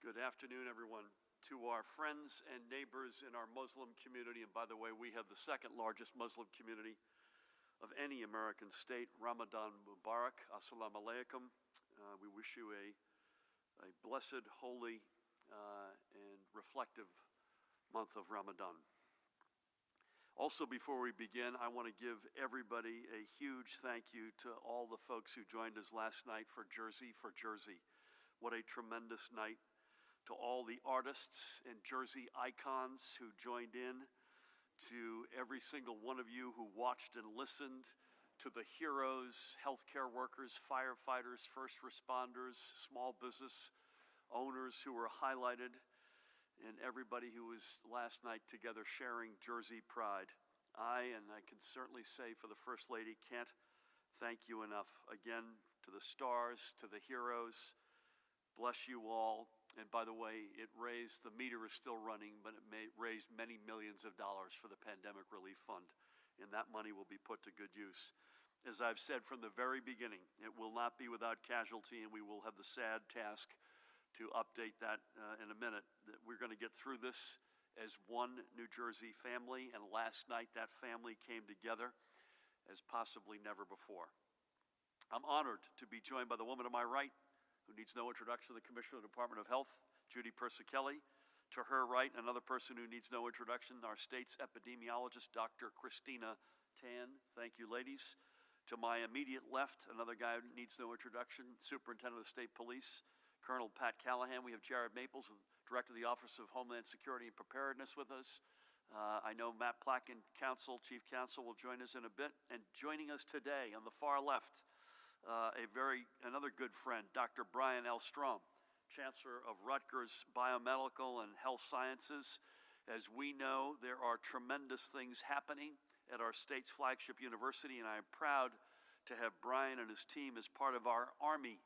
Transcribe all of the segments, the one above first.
Good afternoon, everyone. To our friends and neighbors in our Muslim community, and by the way, we have the second largest Muslim community of any American state, Ramadan Mubarak, Assalamu alaikum. We wish you a blessed, holy, and reflective month of Ramadan. Also, before we begin, I want to give everybody a huge thank you to all the folks who joined us last night for Jersey. What a tremendous night. To all the artists and Jersey icons who joined in, to every single one of you who watched and listened, to the heroes, healthcare workers, firefighters, first responders, small business owners who were highlighted, and everybody who was last night together sharing Jersey pride. I can certainly say for the First Lady, can't thank you enough. Again, to the stars, to the heroes, bless you all. And by the way, the meter is still running, but it raised many millions of dollars for the Pandemic Relief Fund, and that money will be put to good use. As I've said from the very beginning, it will not be without casualty, and we will have the sad task to update that in a minute. That we're going to get through this as one New Jersey family, and last night that family came together as possibly never before. I'm honored to be joined by the woman to my right, who needs no introduction, the Commissioner of the Department of Health, Judy. To her right, another person who needs no introduction, our state's epidemiologist, Dr. Christina Tan. Thank you, ladies. To my immediate left, another guy who needs no introduction, Superintendent of the State Police, Colonel Pat Callahan. We have Jared Maples, Director of the Office of Homeland Security and Preparedness with us. I know Matt Placken, Chief Counsel, will join us in a bit. And joining us today on the far left, another good friend, Dr. Brian L. Strom, Chancellor of Rutgers Biomedical and Health Sciences. As we know, there are tremendous things happening at our state's flagship university, and I am proud to have Brian and his team as part of our army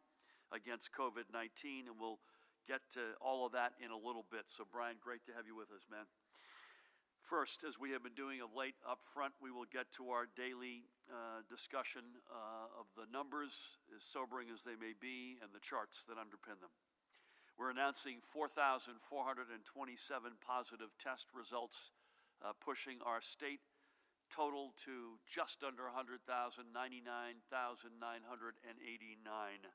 against COVID-19, and we'll get to all of that in a little bit. So Brian, great to have you with us, man. First, as we have been doing of late up front, we will get to our daily discussion of the numbers, as sobering as they may be, and the charts that underpin them. We're announcing 4,427 positive test results, pushing our state total to just under 100,000, 99,989.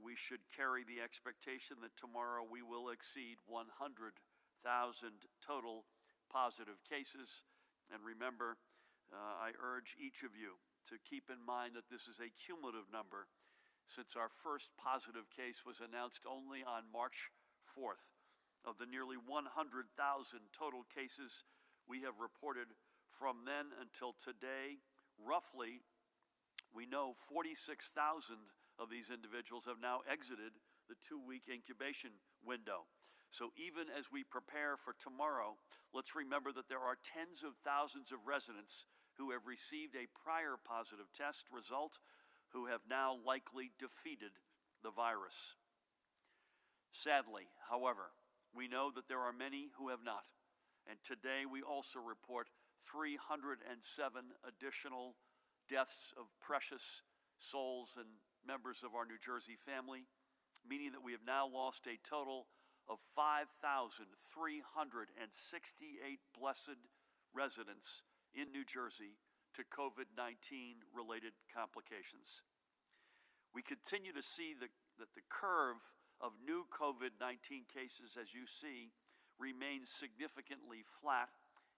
We should carry the expectation that tomorrow we will exceed 100,000 total positive cases. And remember, I urge each of you to keep in mind that this is a cumulative number, since our first positive case was announced only on March 4th. Of the nearly 100,000 total cases we have reported from then until today, roughly, we know 46,000 of these individuals have now exited the 2-week incubation window. So even as we prepare for tomorrow, let's remember that there are tens of thousands of residents who have received a prior positive test result who have now likely defeated the virus. Sadly, however, we know that there are many who have not. And today we also report 307 additional deaths of precious souls and members of our New Jersey family, meaning that we have now lost a total of 5,368 blessed residents in New Jersey to COVID-19 related complications. We continue to see that the curve of new COVID-19 cases, as you see, remains significantly flat,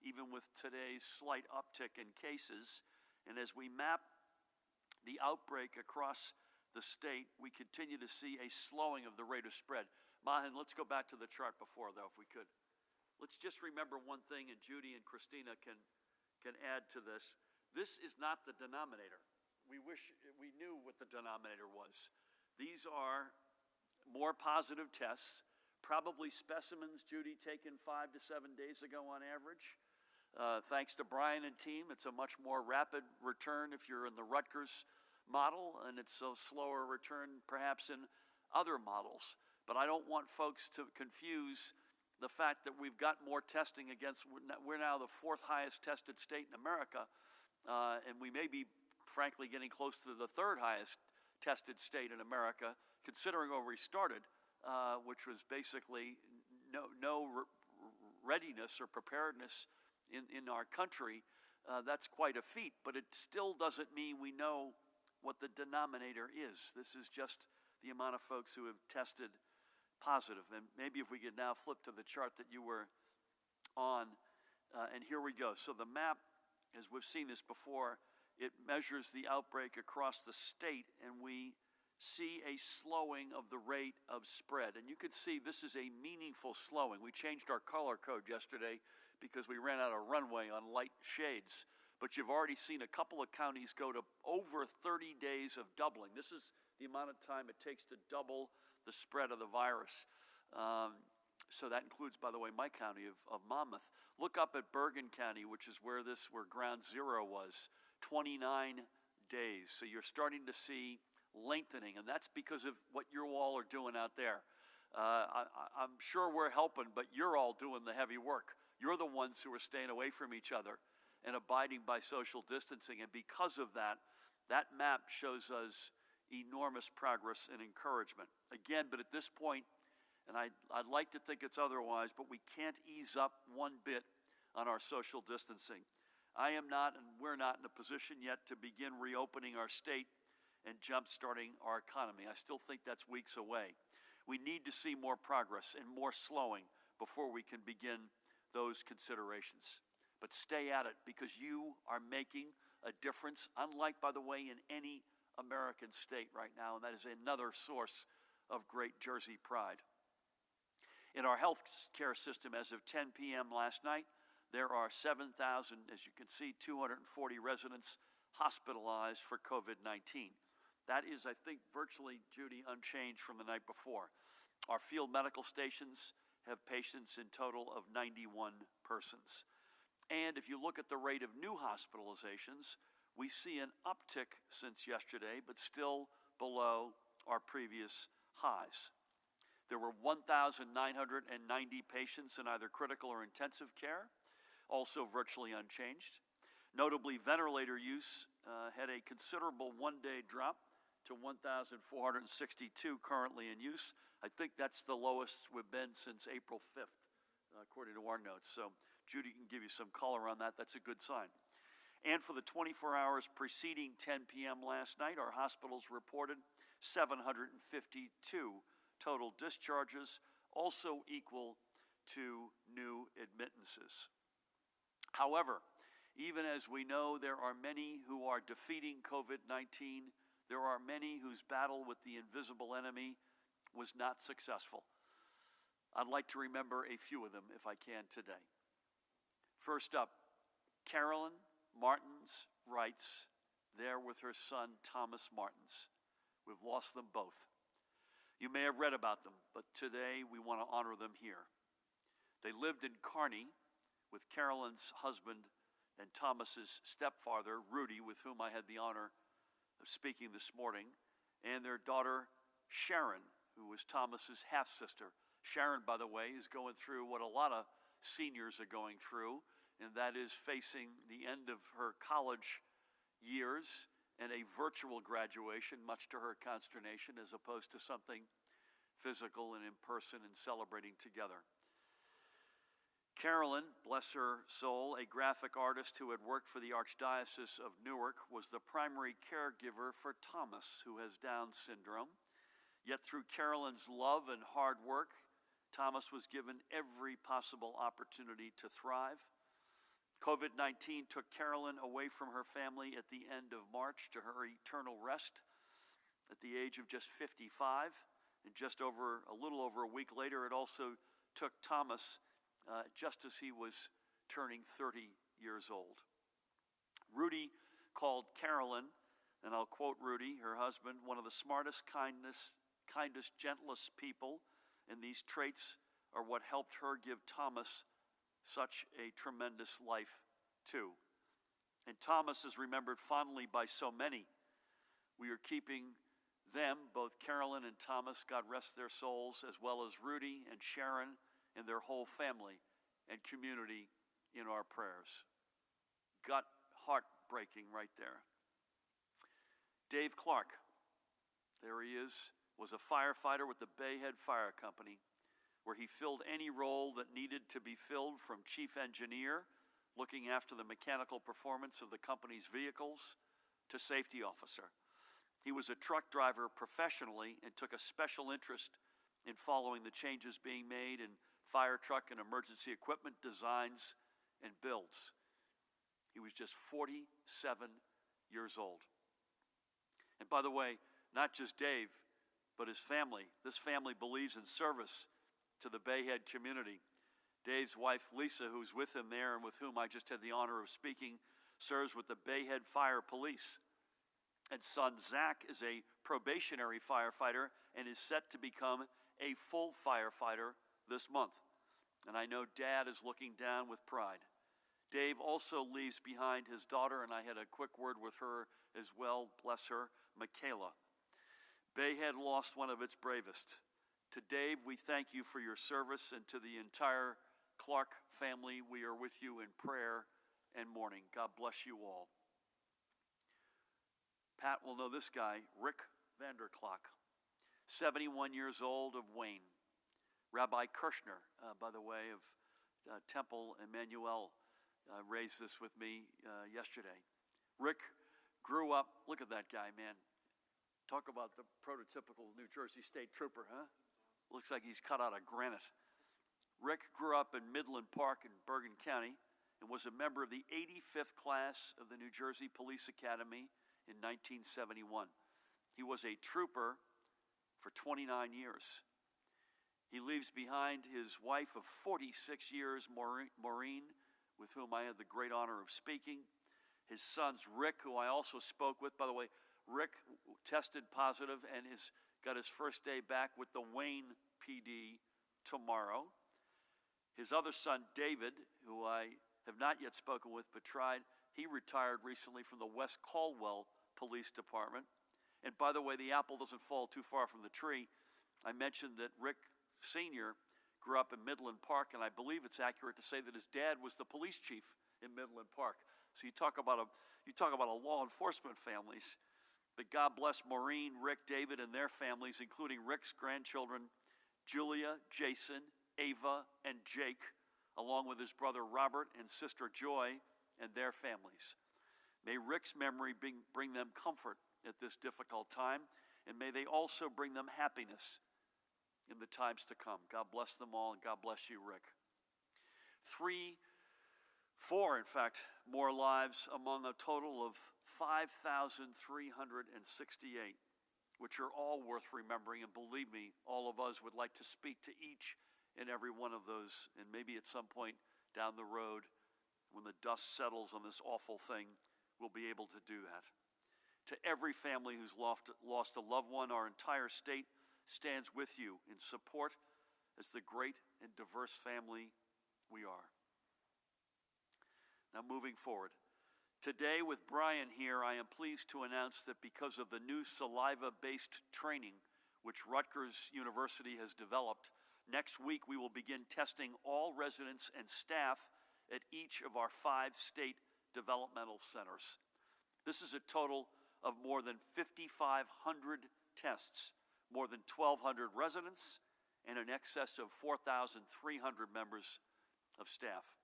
even with today's slight uptick in cases. And as we map the outbreak across the state, we continue to see a slowing of the rate of spread. Mahan, let's go back to the chart before, though, if we could. Let's just remember one thing, and Judy and Christina can add to this. This is not the denominator. We wish we knew what the denominator was. These are more positive tests, probably specimens, Judy, taken 5 to 7 days ago on average. Thanks to Brian and team, it's a much more rapid return if you're in the Rutgers model, and it's a slower return perhaps in other models. But I don't want folks to confuse the fact that we've got more testing against, we're now the 4th highest tested state in America, and we may be, frankly, getting close to the 3rd highest tested state in America, considering where we started which was basically no readiness or preparedness in our country, that's quite a feat. But it still doesn't mean we know what the denominator is. This is just the amount of folks who have tested positive. And maybe if we could now flip to the chart that you were on, and here we go. So the map, as we've seen this before, it measures the outbreak across the state, and we see a slowing of the rate of spread. And you can see this is a meaningful slowing. We changed our color code yesterday because we ran out of runway on light shades. But you've already seen a couple of counties go to over 30 days of doubling. This is the amount of time it takes to double the spread of the virus. So that includes, by the way, my county of Monmouth. Look up at Bergen County, which is where ground zero was, 29 days. So you're starting to see lengthening, and that's because of what you all are doing out there. I'm sure we're helping, but you're all doing the heavy work. You're the ones who are staying away from each other and abiding by social distancing. And because of that, that map shows us enormous progress and encouragement. Again, but at this point, and I'd like to think it's otherwise, but we can't ease up one bit on our social distancing. I am not, and we're not in a position yet to begin reopening our state and jump-starting our economy. I still think that's weeks away. We need to see more progress and more slowing before we can begin those considerations. But stay at it, because you are making a difference, unlike, by the way, in any American state right now, and that is another source of great Jersey pride. In our health care system, as of 10 p.m. last night, there are 7,000, as you can see, 240 residents hospitalized for COVID-19. That is, I think, virtually, Judy, unchanged from the night before. Our field medical stations have patients in total of 91 persons. And if you look at the rate of new hospitalizations, we see an uptick since yesterday, but still below our previous highs. There were 1,990 patients in either critical or intensive care, also virtually unchanged. Notably, ventilator use had a considerable one-day drop to 1,462 currently in use. I think that's the lowest we've been since April 5th, according to our notes. So Judy can give you some color on that. That's a good sign. And for the 24 hours preceding 10 p.m. last night, our hospitals reported 752 total discharges, also equal to new admittances. However, even as we know there are many who are defeating COVID-19, there are many whose battle with the invisible enemy was not successful. I'd like to remember a few of them if I can today. First up, Carolyn Martins writes, there with her son Thomas Martins. We've lost them both. You may have read about them, but today we want to honor them here. They lived in Kearney with Carolyn's husband and Thomas's stepfather, Rudy, with whom I had the honor of speaking this morning, and their daughter, Sharon, who was Thomas's half-sister. Sharon, by the way, is going through what a lot of seniors are going through, and that is facing the end of her college years and a virtual graduation, much to her consternation, as opposed to something physical and in person and celebrating together. Carolyn, bless her soul, a graphic artist who had worked for the Archdiocese of Newark, was the primary caregiver for Thomas, who has Down syndrome. Yet through Carolyn's love and hard work, Thomas was given every possible opportunity to thrive. COVID-19 took Carolyn away from her family at the end of March to her eternal rest at the age of just 55. And a little over a week later, it also took Thomas just as he was turning 30 years old. Rudy called Carolyn, and I'll quote Rudy, her husband, one of the smartest, kindest, gentlest people, and these traits are what helped her give Thomas such a tremendous life too. And Thomas is remembered fondly by so many. We are keeping them, both Carolyn and Thomas, God rest their souls, as well as Rudy and Sharon and their whole family and community in our prayers. Gut heartbreaking right there. Dave Clark, there he is, was a firefighter with the Bayhead Fire Company, where he filled any role that needed to be filled, from chief engineer, looking after the mechanical performance of the company's vehicles, to safety officer. He was a truck driver professionally and took a special interest in following the changes being made in fire truck and emergency equipment designs and builds. He was just 47 years old. And by the way, not just Dave, but his family. This family believes in service to the Bayhead community. Dave's wife, Lisa, who's with him there and with whom I just had the honor of speaking, serves with the Bayhead Fire Police. And son, Zach, is a probationary firefighter and is set to become a full firefighter this month. And I know Dad is looking down with pride. Dave also leaves behind his daughter, and I had a quick word with her as well, bless her, Michaela. Bayhead lost one of its bravest. To Dave, we thank you for your service, and to the entire Clark family, we are with you in prayer and mourning. God bless you all. Pat will know this guy, Rick Vanderklok, 71 years old, of Wayne. Rabbi Kirshner, by the way, of Temple Emmanuel, raised this with me yesterday. Rick grew up, look at that guy, man. Talk about the prototypical New Jersey State Trooper, huh? Looks like he's cut out of granite. Rick grew up in Midland Park in Bergen County and was a member of the 85th class of the New Jersey Police Academy in 1971. He was a trooper for 29 years. He leaves behind his wife of 46 years, Maureen, with whom I had the great honor of speaking. His sons, Rick, who I also spoke with. By the way, Rick tested positive and got his first day back with the Wayne PD tomorrow. His other son, David, who I have not yet spoken with but tried, he retired recently from the West Caldwell Police Department. And by the way, the apple doesn't fall too far from the tree. I mentioned that Rick Sr. grew up in Midland Park, and I believe it's accurate to say that his dad was the police chief in Midland Park. So you talk about a law enforcement families. But God bless Maureen, Rick, David, and their families, including Rick's grandchildren, Julia, Jason, Ava, and Jake, along with his brother Robert and sister Joy and their families. May Rick's memory bring them comfort at this difficult time, and may they also bring them happiness in the times to come. God bless them all, and God bless you, Rick. 4, in fact, more lives among a total of 5,368, which are all worth remembering, and believe me, all of us would like to speak to each and every one of those, and maybe at some point down the road, when the dust settles on this awful thing, we'll be able to do that. To every family who's lost a loved one, our entire state stands with you in support as the great and diverse family we are. Now, moving forward. Today, with Brian here, I am pleased to announce that because of the new saliva-based training which Rutgers University has developed, next week we will begin testing all residents and staff at each of our 5 state developmental centers. This is a total of more than 5,500 tests, more than 1,200 residents, and in excess of 4,300 members of staff.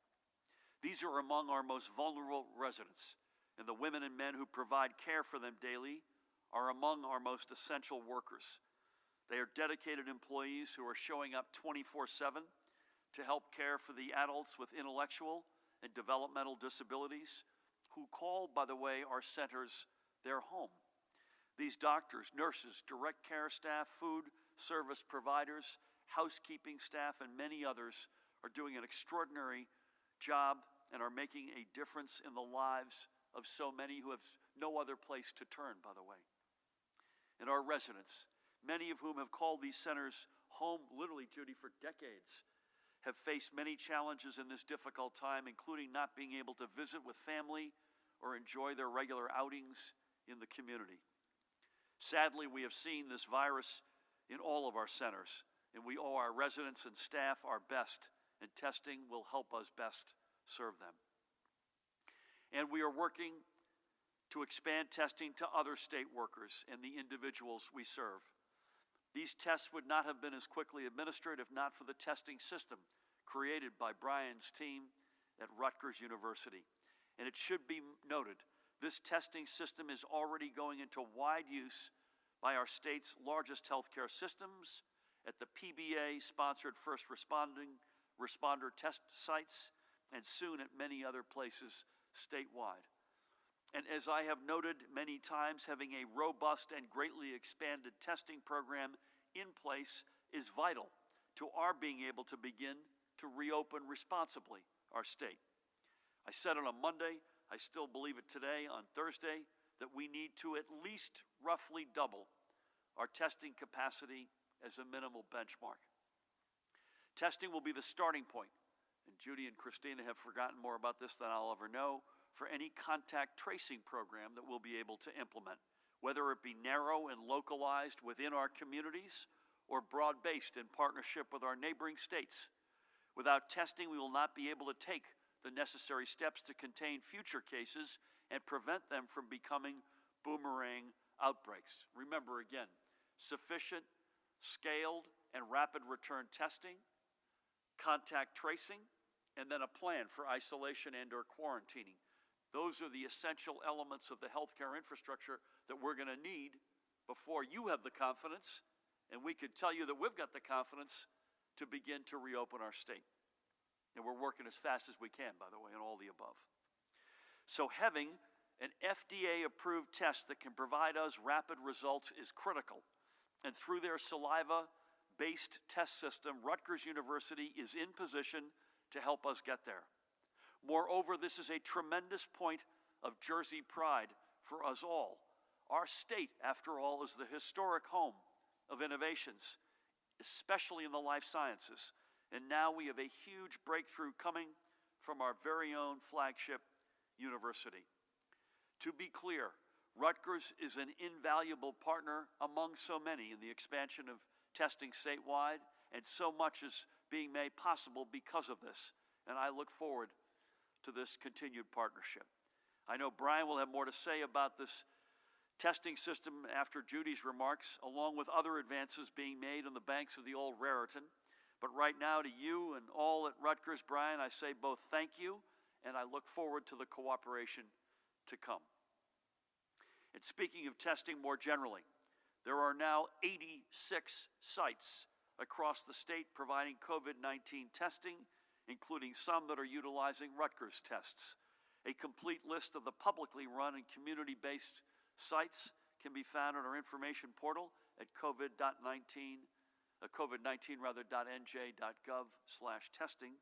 These are among our most vulnerable residents, and the women and men who provide care for them daily are among our most essential workers. They are dedicated employees who are showing up 24/7 to help care for the adults with intellectual and developmental disabilities who call, by the way, our centers their home. These doctors, nurses, direct care staff, food service providers, housekeeping staff, and many others are doing an extraordinary job and are making a difference in the lives of so many who have no other place to turn, by the way. And our residents, many of whom have called these centers home, literally, Judy, for decades, have faced many challenges in this difficult time, including not being able to visit with family or enjoy their regular outings in the community. Sadly, we have seen this virus in all of our centers, and we owe our residents and staff our best, and testing will help us best serve them. And we are working to expand testing to other state workers and the individuals we serve. These tests would not have been as quickly administered if not for the testing system created by Brian's team at Rutgers University. And it should be noted, this testing system is already going into wide use by our state's largest healthcare systems, at the PBA-sponsored first responder test sites, and soon at many other places statewide. And as I have noted many times, having a robust and greatly expanded testing program in place is vital to our being able to begin to reopen responsibly our state. I said it on Monday, I still believe it today on Thursday, that we need to at least roughly double our testing capacity as a minimal benchmark. Testing will be the starting point, and Judy and Christina have forgotten more about this than I'll ever know, for any contact tracing program that we'll be able to implement, whether it be narrow and localized within our communities or broad-based in partnership with our neighboring states. Without testing, we will not be able to take the necessary steps to contain future cases and prevent them from becoming boomerang outbreaks. Remember again, sufficient, scaled, and rapid return testing, contact tracing, and then a plan for isolation and/or quarantining. Those are the essential elements of the healthcare infrastructure that we're going to need before you have the confidence, and we could tell you that we've got the confidence to begin to reopen our state. And we're working as fast as we can, by the way, on all the above. So having an FDA-approved test that can provide us rapid results is critical. And through their saliva-based test system, Rutgers University is in position to help us get there. Moreover, this is a tremendous point of Jersey pride for us all. Our state, after all, is the historic home of innovations, especially in the life sciences. And now we have a huge breakthrough coming from our very own flagship university. To be clear, Rutgers is an invaluable partner among so many in the expansion of testing statewide, and so much is being made possible because of this. And I look forward to this continued partnership. I know Brian will have more to say about this testing system after Judy's remarks, along with other advances being made on the banks of the old Raritan. But right now, to you and all at Rutgers, Brian, I say both thank you, and I look forward to the cooperation to come. And speaking of testing more generally, there are now 86 sites across the state providing COVID-19 testing, including some that are utilizing Rutgers tests. A complete list of the publicly run and community-based sites can be found on our information portal at covid19.nj.gov/testing.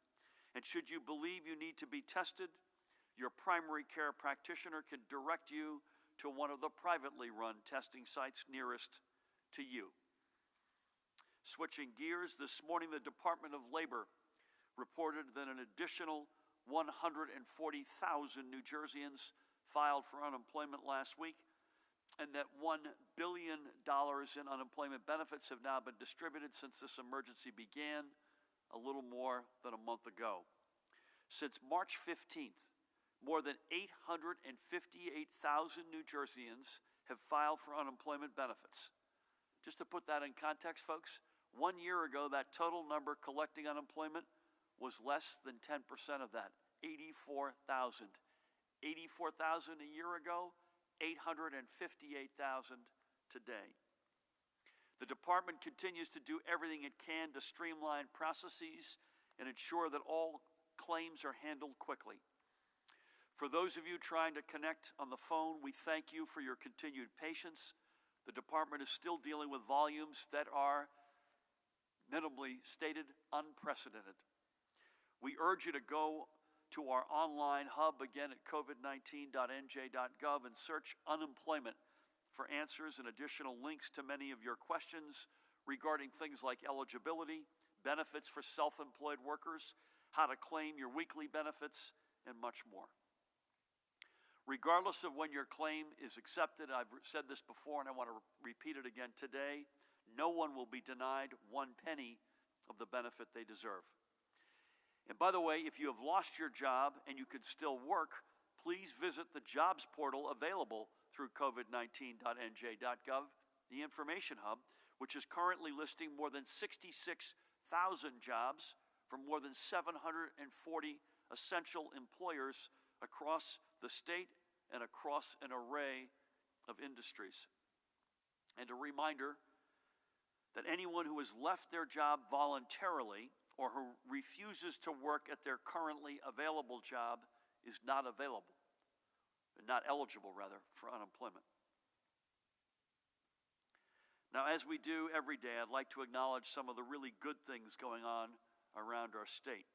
And should you believe you need to be tested, your primary care practitioner can direct you to one of the privately run testing sites nearest to you. Switching gears, this morning the Department of Labor reported that an additional 140,000 New Jerseyans filed for unemployment last week, and that $1 billion in unemployment benefits have now been distributed since this emergency began a little more than a month ago. Since March 15th, more than 858,000 New Jerseyans have filed for unemployment benefits. Just to put that in context, folks, 1 year ago, that total number collecting unemployment was less than 10% of that, 84,000. 84,000 a year ago, 858,000 today. The department continues to do everything it can to streamline processes and ensure that all claims are handled quickly. For those of you trying to connect on the phone, we thank you for your continued patience. The department is still dealing with volumes that are, minimally stated, unprecedented. We urge you to go to our online hub again at covid19.nj.gov and search unemployment for answers and additional links to many of your questions regarding things like eligibility, benefits for self-employed workers, how to claim your weekly benefits, and much more. Regardless of when your claim is accepted, I've said this before and I want to repeat it again today, no one will be denied 1 penny of the benefit they deserve. And by the way, if you have lost your job and you could still work, please visit the jobs portal available through covid19.nj.gov, the information hub, which is currently listing more than 66,000 jobs from more than 740 essential employers across the state and across an array of industries. And a reminder that anyone who has left their job voluntarily or who refuses to work at their currently available job is not available, not eligible rather, for unemployment. Now, as we do every day, I'd like to acknowledge some of the really good things going on around our state,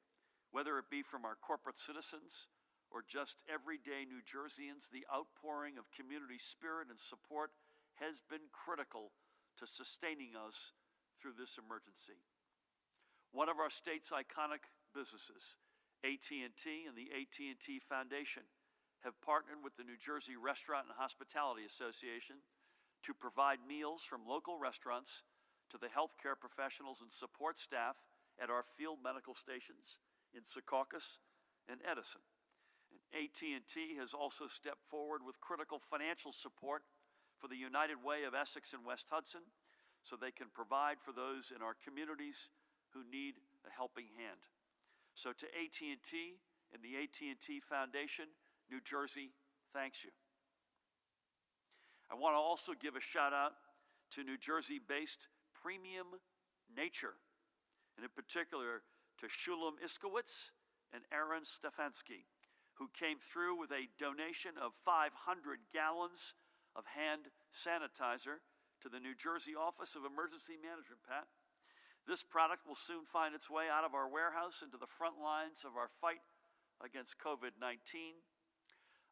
whether it be from our corporate citizens or just everyday New Jerseyans. The outpouring of community spirit and support has been critical to sustaining us through this emergency. One of our state's iconic businesses, AT&T and the AT&T Foundation, have partnered with the New Jersey Restaurant and Hospitality Association to provide meals from local restaurants to the healthcare professionals and support staff at our field medical stations in Secaucus and Edison. And AT&T has also stepped forward with critical financial support for the United Way of Essex and West Hudson so they can provide for those in our communities who need a helping hand. So to AT&T and the AT&T Foundation, New Jersey thanks you. I want to also give a shout out to New Jersey-based Premium Nature, and in particular to Shulam Iskowitz and Aaron Stefanski, who came through with a donation of 500 gallons of hand sanitizer to the New Jersey Office of Emergency Management, Pat. This product will soon find its way out of our warehouse into the front lines of our fight against COVID-19.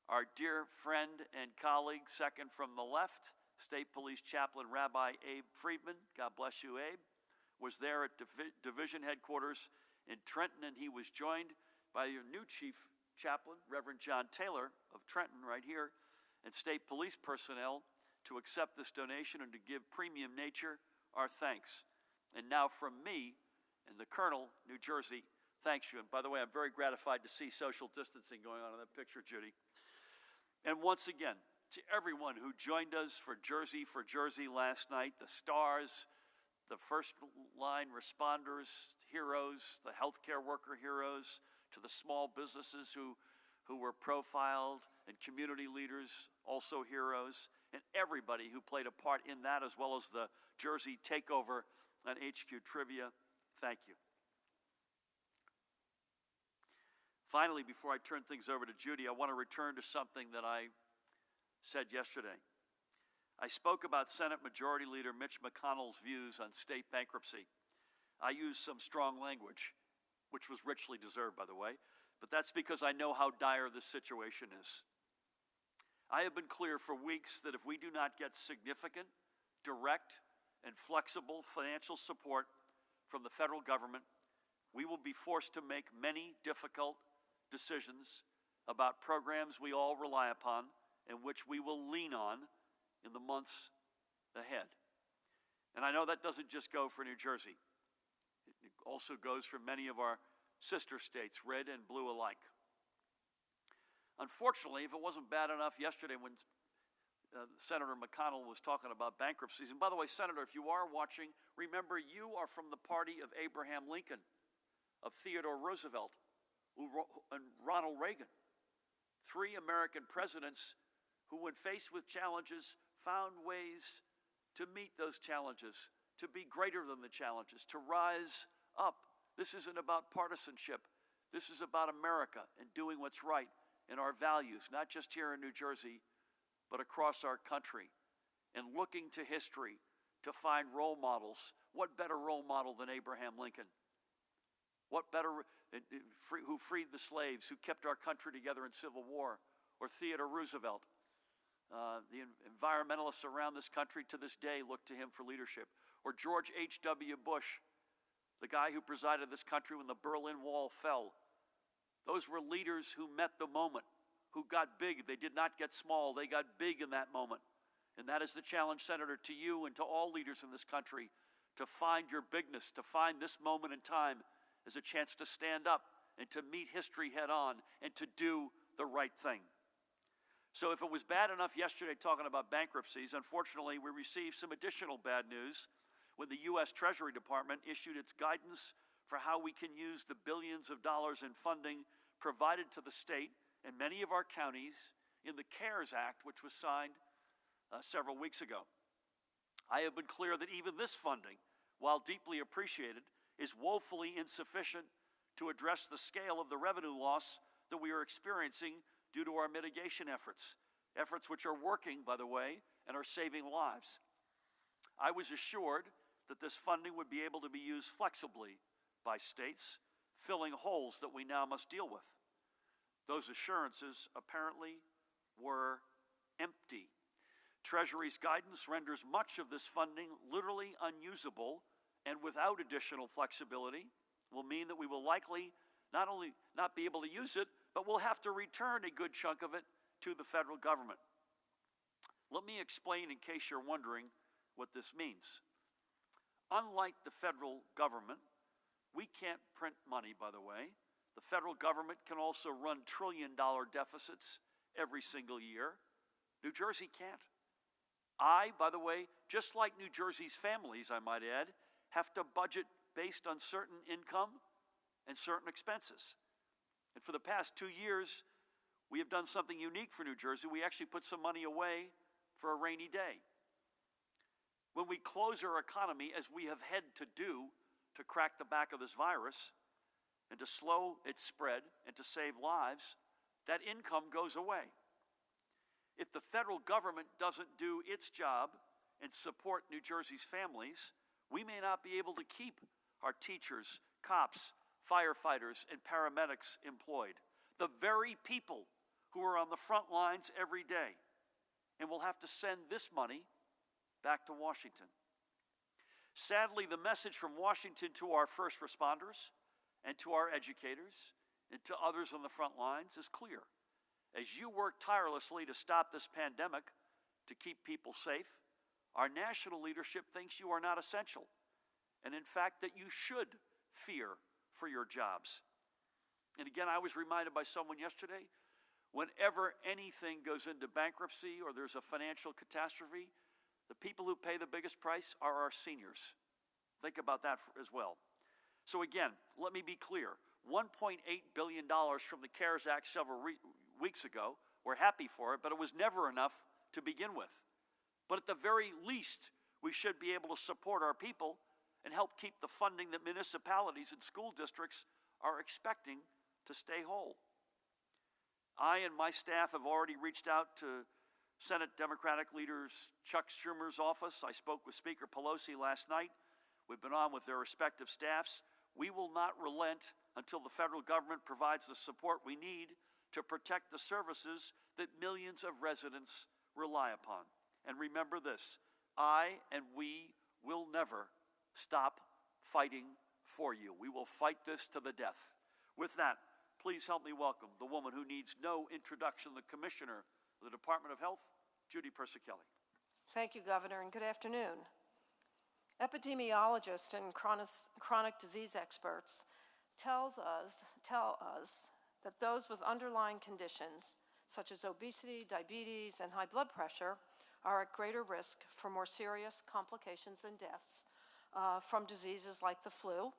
Our dear friend and colleague, second from the left, State Police Chaplain Rabbi Abe Friedman, God bless you, Abe, was there at Division Headquarters in Trenton, and he was joined by your new Chief Chaplain, Reverend John Taylor of Trenton, right here, and State Police personnel to accept this donation and to give Premium Nature our thanks. And now from me and the Colonel, New Jersey, thanks you. And by the way, I'm very gratified to see social distancing going on in that picture, Judy. And once again, to everyone who joined us for Jersey last night, the stars, the first line responders, heroes, the healthcare worker heroes, to the small businesses who were profiled, and community leaders, also heroes, and everybody who played a part in that, as well as the Jersey takeover on HQ Trivia, thank you. Finally, before I turn things over to Judy, I want to return to something that I said yesterday. I spoke about Senate Majority Leader Mitch McConnell's views on state bankruptcy. I used some strong language, which was richly deserved, by the way, but that's because I know how dire this situation is. I have been clear for weeks that if we do not get significant, direct, and flexible financial support from the federal government, we will be forced to make many difficult decisions about programs we all rely upon and which we will lean on in the months ahead. And I know that doesn't just go for New Jersey. It also goes for many of our sister states, red and blue alike. Unfortunately, if it wasn't bad enough yesterday when Senator McConnell was talking about bankruptcies, and by the way, Senator, if you are watching, remember you are from the party of Abraham Lincoln, of Theodore Roosevelt, and Ronald Reagan, three American presidents who, when faced with challenges, found ways to meet those challenges, to be greater than the challenges, to rise up. This isn't about partisanship. This is about America and doing what's right and our values, not just here in New Jersey, but across our country, and looking to history to find role models. What better role model than Abraham Lincoln? What better, who freed the slaves, who kept our country together in Civil War, or Theodore Roosevelt? The environmentalists around this country to this day look to him for leadership. Or George H.W. Bush, the guy who presided this country when the Berlin Wall fell. Those were leaders who met the moment, who got big. They did not get small. They got big in that moment. And that is the challenge, Senator, to you and to all leaders in this country, to find your bigness, to find this moment in time as a chance to stand up and to meet history head on and to do the right thing. So if it was bad enough yesterday talking about bankruptcies, unfortunately we received some additional bad news when the U.S. Treasury Department issued its guidance for how we can use the billions of dollars in funding provided to the state and many of our counties in the CARES Act, which was signed several weeks ago. I have been clear that even this funding, while deeply appreciated, is woefully insufficient to address the scale of the revenue loss that we are experiencing due to our mitigation efforts which are working, by the way, and are saving lives. I was assured that this funding would be able to be used flexibly by states, filling holes that we now must deal with. Those assurances apparently were empty. Treasury's guidance renders much of this funding literally unusable, and without additional flexibility will mean that we will likely not only not be able to use it, but we'll have to return a good chunk of it to the federal government. Let me explain, in case you're wondering, what this means. Unlike the federal government, we can't print money, by the way. The federal government can also run trillion-dollar deficits every single year. New Jersey can't. By the way, just like New Jersey's families, I might add, have to budget based on certain income and certain expenses. And for the past 2 years, we have done something unique for New Jersey. We actually put some money away for a rainy day. When we close our economy, as we have had to do to crack the back of this virus and to slow its spread and to save lives, that income goes away. If the federal government doesn't do its job and support New Jersey's families, we may not be able to keep our teachers, cops, firefighters, and paramedics employed. The very people who are on the front lines every day. And we'll have to send this money back to Washington. Sadly, the message from Washington to our first responders and to our educators and to others on the front lines is clear. As you work tirelessly to stop this pandemic, to keep people safe, our national leadership thinks you are not essential, and in fact that you should fear for your jobs. And again, I was reminded by someone yesterday, whenever anything goes into bankruptcy or there's a financial catastrophe, the people who pay the biggest price are our seniors. Think about that as well. So again, let me be clear. $1.8 billion from the CARES Act several weeks ago, we're happy for it, but it was never enough to begin with. But at the very least, we should be able to support our people and help keep the funding that municipalities and school districts are expecting to stay whole. I and my staff have already reached out to Senate Democratic leaders Chuck Schumer's office. I spoke with Speaker Pelosi last night. We've been on with their respective staffs. We will not relent until the federal government provides the support we need to protect the services that millions of residents rely upon. And remember this, I and we will never stop fighting for you. We will fight this to the death. With that, please help me welcome the woman who needs no introduction, the Commissioner of the Department of Health, Judy Persicelli. Thank you, Governor, and good afternoon. Epidemiologists and chronic disease experts tell us that those with underlying conditions, such as obesity, diabetes, and high blood pressure, are at greater risk for more serious complications and deaths from diseases like the flu,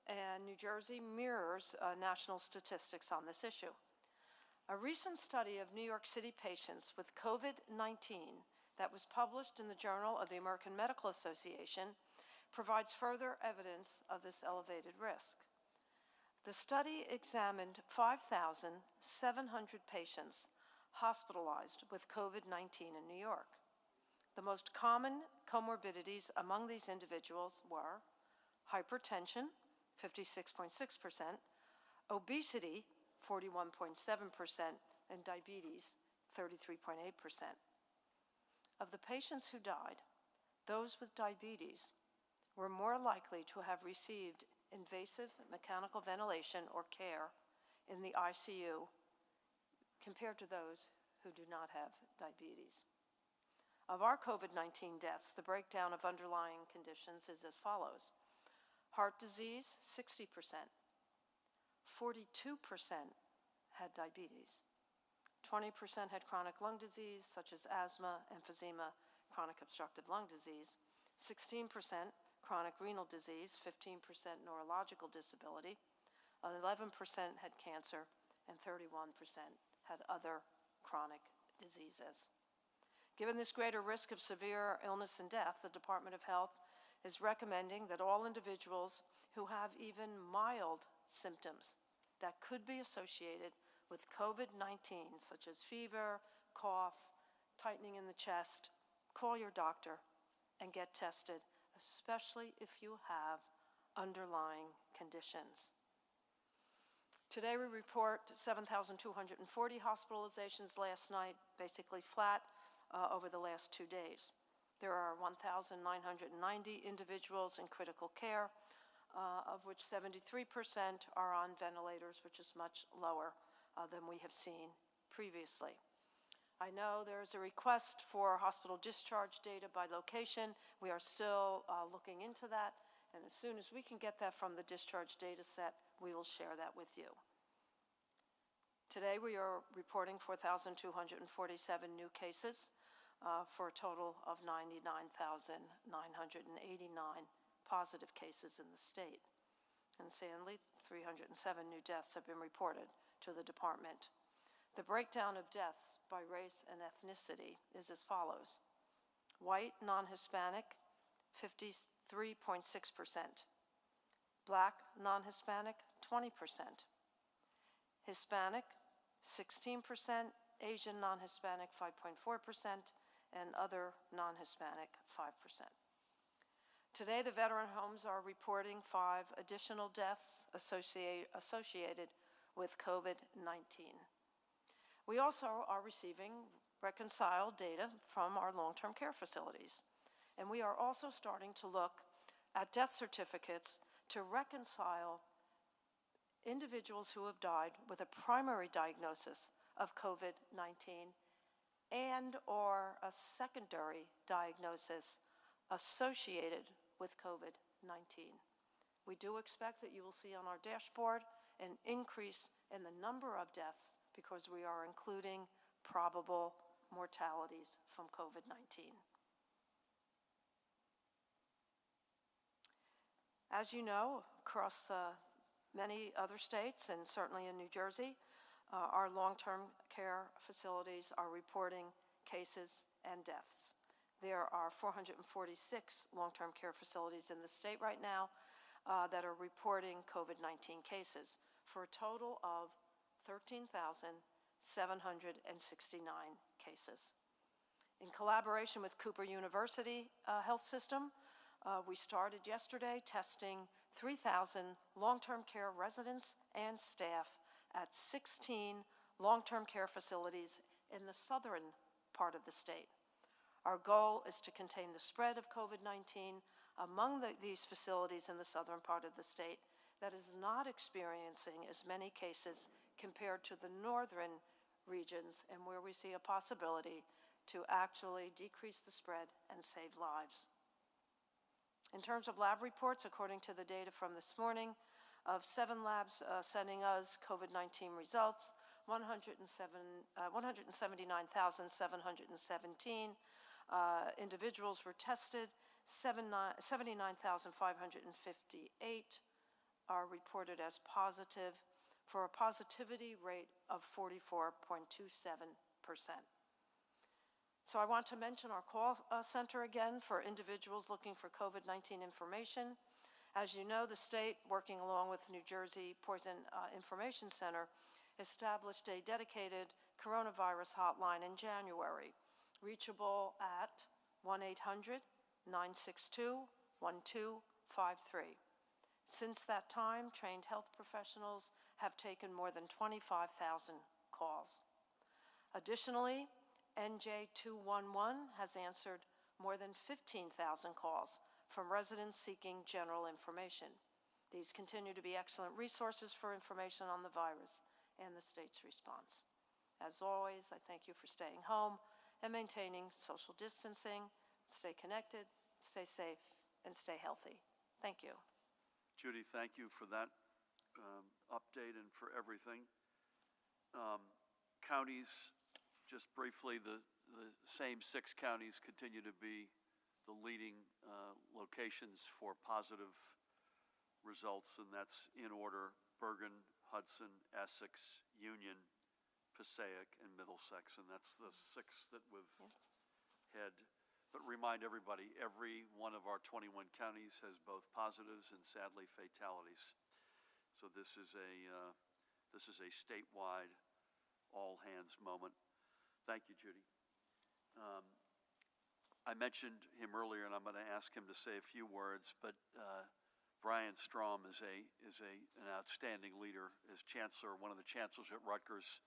and New Jersey mirrors national statistics on this issue. A recent study of New York City patients with COVID-19 that was published in the Journal of the American Medical Association provides further evidence of this elevated risk. The study examined 5,700 patients hospitalized with COVID-19 in New York. The most common comorbidities among these individuals were hypertension, 56.6%, obesity, 41.7%, and diabetes, 33.8%. Of the patients who died, those with diabetes were more likely to have received invasive mechanical ventilation or care in the ICU compared to those who do not have diabetes. Of our COVID-19 deaths, the breakdown of underlying conditions is as follows. Heart disease, 60%. 42% had diabetes. 20% had chronic lung disease, such as asthma, emphysema, chronic obstructive lung disease. 16% chronic renal disease, 15% neurological disability, 11% had cancer, and 31% had other chronic diseases. Given this greater risk of severe illness and death, the Department of Health is recommending that all individuals who have even mild symptoms that could be associated with COVID-19, such as fever, cough, tightening in the chest, call your doctor and get tested, especially if you have underlying conditions. Today we report 7,240 hospitalizations last night, basically flat over the last 2 days. There are 1,990 individuals in critical care, of which 73% are on ventilators, which is much lower than we have seen previously. I know there's a request for hospital discharge data by location. We are still looking into that, and as soon as we can get that from the discharge data set, we will share that with you. Today we are reporting 4,247 new cases for a total of 99,989 positive cases in the state. And sadly, 307 new deaths have been reported to the department. The breakdown of deaths by race and ethnicity is as follows. White, non-Hispanic, 53.6%. Black, non-Hispanic, 20%. Hispanic, 16%. Asian, non-Hispanic, 5.4%. And other non-Hispanic, 5%. Today, the veteran homes are reporting 5 additional deaths associated with COVID-19. We also are receiving reconciled data from our long-term care facilities. And we are also starting to look at death certificates to reconcile individuals who have died with a primary diagnosis of COVID-19 and or a secondary diagnosis associated with COVID-19. We do expect that you will see on our dashboard an increase in the number of deaths because we are including probable mortalities from COVID-19. As you know, across many other states and certainly in New Jersey, our long-term care facilities are reporting cases and deaths. There are 446 long-term care facilities in the state right now that are reporting COVID-19 cases for a total of 13,769 cases. In collaboration with Cooper University Health System, we started yesterday testing 3,000 long-term care residents and staff at 16 long-term care facilities in the southern part of the state. Our goal is to contain the spread of COVID-19 among these facilities in the southern part of the state that is not experiencing as many cases compared to the northern regions and where we see a possibility to actually decrease the spread and save lives. In terms of lab reports, according to the data from this morning, of 7 labs sending us COVID-19 results, 179,717 individuals were tested, 79,558 are reported as positive for a positivity rate of 44.27%. So I want to mention our call center again for individuals looking for COVID-19 information. As you know, the state, working along with New Jersey Poison Information Center, established a dedicated coronavirus hotline in January, reachable at 1-800-962-1253. Since that time, trained health professionals have taken more than 25,000 calls. Additionally, NJ211 has answered more than 15,000 calls from residents seeking general information. These continue to be excellent resources for information on the virus and the state's response. As always, I thank you for staying home and maintaining social distancing. Stay connected, stay safe, and stay healthy. Thank you. Judy, thank you for that update and for everything. Counties, just briefly, the same 6 counties continue to be the leading locations for positive results, and that's in order: Bergen, Hudson, Essex, Union, Passaic, and Middlesex, and that's the 6 that we've had. But remind everybody, every one of our 21 counties has both positives and sadly fatalities. So this is a statewide all hands moment. Thank you, Judy. I mentioned him earlier, and I'm going to ask him to say a few words, but Brian Strom is an outstanding leader as chancellor, one of the chancellors at Rutgers,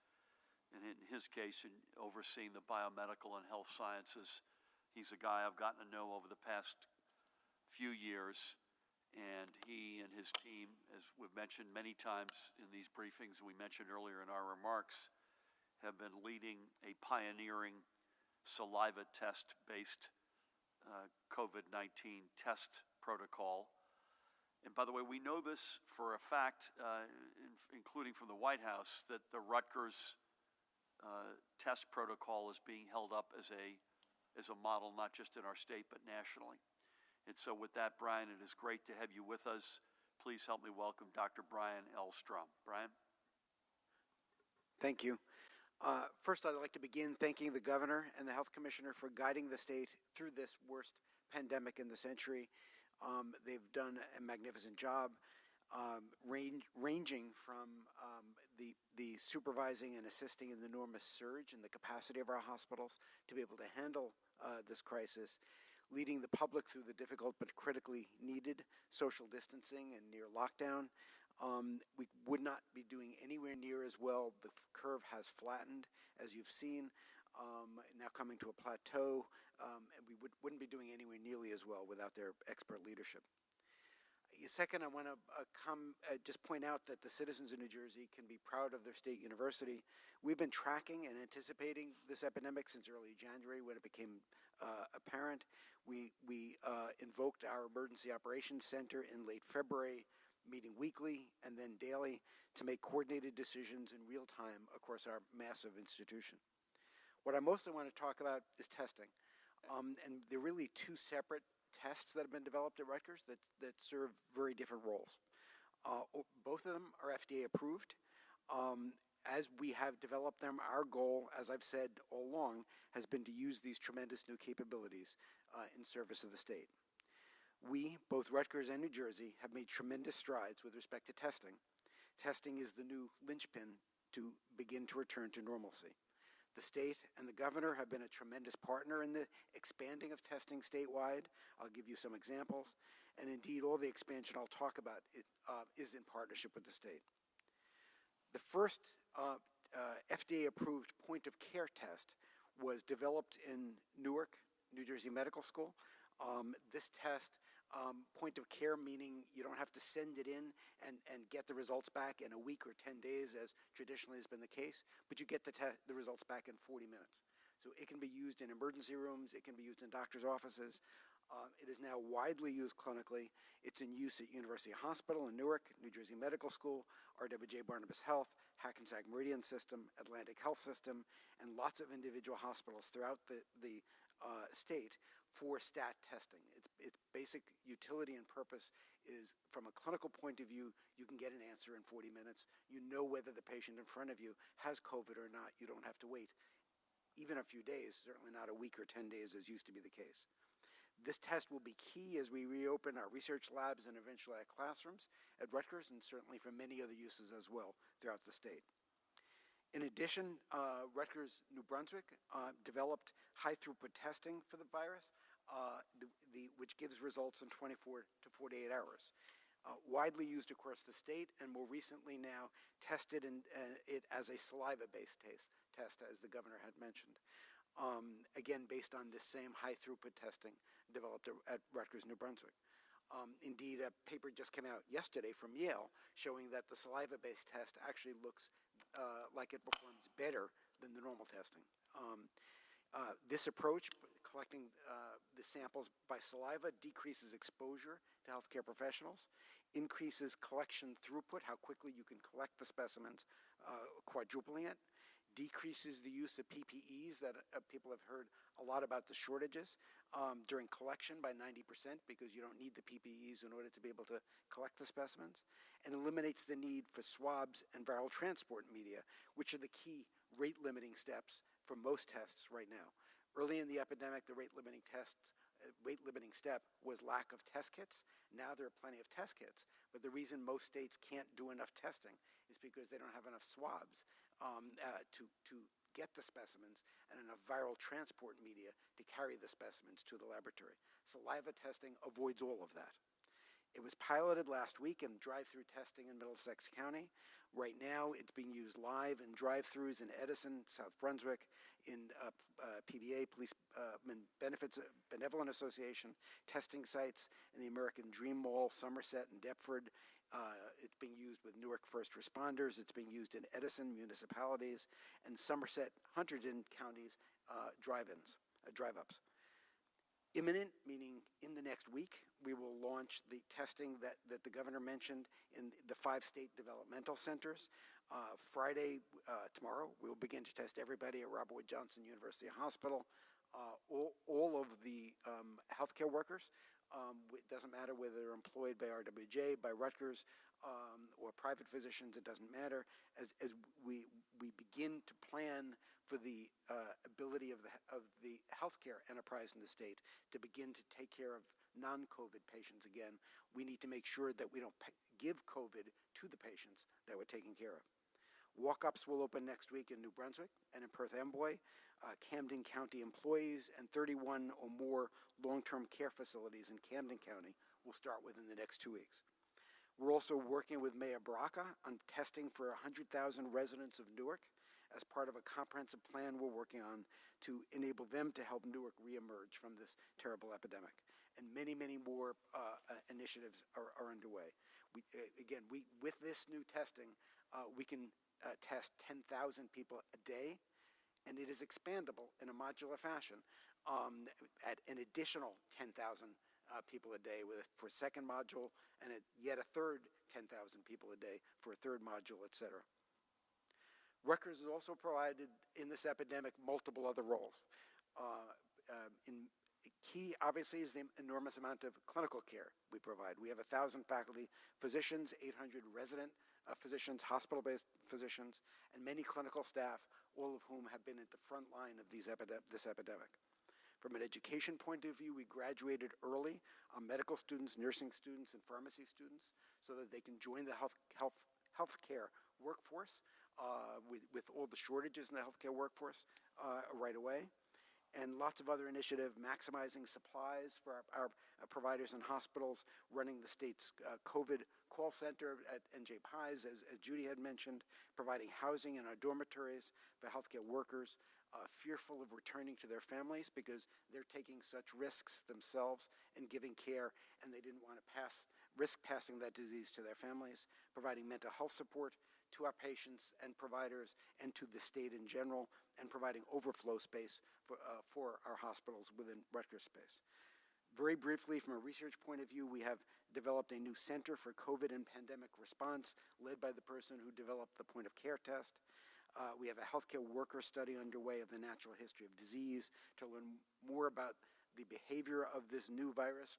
and in his case, in overseeing the biomedical and health sciences. He's a guy I've gotten to know over the past few years, and he and his team, as we've mentioned many times in these briefings, and we mentioned earlier in our remarks, have been leading a pioneering saliva test-based COVID-19 test protocol. And by the way, we know this for a fact, including from the White House, that the Rutgers test protocol is being held up as a model, not just in our state, but nationally. And so with that, Brian, it is great to have you with us. Please help me welcome Dr. Brian L. Strom. Brian? Thank you. First, I'd like to begin thanking the governor and the health commissioner for guiding the state through this worst pandemic in the century. They've done a magnificent job, ranging from the supervising and assisting in the enormous surge in the capacity of our hospitals to be able to handle this crisis, leading the public through the difficult but critically needed social distancing and near lockdown. We would not be doing anywhere near as well. The curve has flattened, as you've seen, now coming to a plateau, and we wouldn't be doing anywhere nearly as well without their expert leadership. Second, I want to just point out that the citizens of New Jersey can be proud of their state university. We've been tracking and anticipating this epidemic since early January when it became apparent. We invoked our Emergency Operations Center in late February, meeting weekly and then daily to make coordinated decisions in real time across our massive institution. What I mostly want to talk about is testing. And there are really 2 separate tests that have been developed at Rutgers that serve very different roles. Both of them are FDA approved. As we have developed them, our goal, as I've said all along, has been to use these tremendous new capabilities in service of the state. We, both Rutgers and New Jersey, have made tremendous strides with respect to testing. Testing is the new linchpin to begin to return to normalcy. The state and the governor have been a tremendous partner in the expanding of testing statewide. I'll give you some examples. And indeed, all the expansion I'll talk about is in partnership with the state. The first FDA-approved point-of-care test was developed in Newark, New Jersey Medical School. This test, point of care, meaning you don't have to send it in and get the results back in a week or 10 days, as traditionally has been the case, but you get the results back in 40 minutes. So it can be used in emergency rooms, it can be used in doctor's offices. It is now widely used clinically. It's in use at University Hospital in Newark, New Jersey Medical School, RWJ-Barnabas Health, Hackensack Meridian System, Atlantic Health System, and lots of individual hospitals throughout the state for stat testing. Its basic utility and purpose is, from a clinical point of view, you can get an answer in 40 minutes. You know whether the patient in front of you has COVID or not. You don't have to wait even a few days, certainly not a week or 10 days as used to be the case. This test will be key as we reopen our research labs and eventually our classrooms at Rutgers, and certainly for many other uses as well throughout the state. In addition, Rutgers, New Brunswick developed high-throughput testing for the virus, which gives results in 24 to 48 hours. Widely used across the state, and more recently now tested it as a saliva-based test, as the governor had mentioned. Again, based on this same high-throughput testing developed at Rutgers, New Brunswick. Indeed, a paper just came out yesterday from Yale showing that the saliva-based test actually looks like it performs better than the normal testing. This approach, collecting the samples by saliva, decreases exposure to healthcare professionals, increases collection throughput, how quickly you can collect the specimens, quadrupling it, decreases the use of PPEs that people have heard a lot about the shortages during collection by 90% because you don't need the PPEs in order to be able to collect the specimens, and eliminates the need for swabs and viral transport media, which are the key rate-limiting steps for most tests right now. Early in the epidemic, the rate-limiting step was lack of test kits. Now there are plenty of test kits, but the reason most states can't do enough testing is because they don't have enough swabs to get the specimens and enough viral transport media to carry the specimens to the laboratory. Saliva testing avoids all of that. It was piloted last week in drive-through testing in Middlesex County. Right now, it's being used live in drive-throughs in Edison, South Brunswick, in PBA, Police Benefits Benevolent Association, testing sites in the American Dream Mall, Somerset, and Deptford. It's being used with Newark first responders. It's being used in Edison municipalities and Somerset, Hunterdon counties drive-ups. Imminent, meaning in the next week, we will launch the testing that the governor mentioned in the 5 state developmental centers. Friday, tomorrow, we will begin to test everybody at Robert Wood Johnson University Hospital, all of the healthcare workers. It doesn't matter whether they're employed by RWJ, by Rutgers, or private physicians, it doesn't matter. As we begin to plan for the ability of the healthcare enterprise in the state to begin to take care of non-COVID patients again, we need to make sure that we don't give COVID to the patients that we're taking care of. Walk-ups will open next week in New Brunswick and in Perth Amboy. Camden County employees and 31 or more long-term care facilities in Camden County will start within the next 2 weeks. We're also working with Mayor Baraka on testing for 100,000 residents of Newark as part of a comprehensive plan we're working on to enable them to help Newark reemerge from this terrible epidemic. And many, many more initiatives are underway. With this new testing, we can test 10,000 people a day, and it is expandable in a modular fashion at an additional 10,000 people a day for a second module, and yet a third 10,000 people a day for a third module, et cetera. Rutgers has also provided in this epidemic multiple other roles. Key, obviously, is the enormous amount of clinical care we provide. We have 1,000 faculty physicians, 800 resident physicians, hospital-based physicians, and many clinical staff, all of whom have been at the front line of this epidemic. From an education point of view, we graduated early medical students, nursing students, and pharmacy students so that they can join the healthcare workforce with all the shortages in the healthcare workforce right away. And lots of other initiatives, maximizing supplies for our providers and hospitals, running the state's COVID call center at NJ Pies, as Judy had mentioned, providing housing in our dormitories for healthcare workers, fearful of returning to their families because they're taking such risks themselves in giving care, and they didn't want to risk passing that disease to their families, providing mental health support to our patients and providers and to the state in general, and providing overflow space for our hospitals within Rutgers space. Very briefly, from a research point of view, we have developed a new center for COVID and pandemic response led by the person who developed the point of care test. We have a healthcare worker study underway of the natural history of disease to learn more about the behavior of this new virus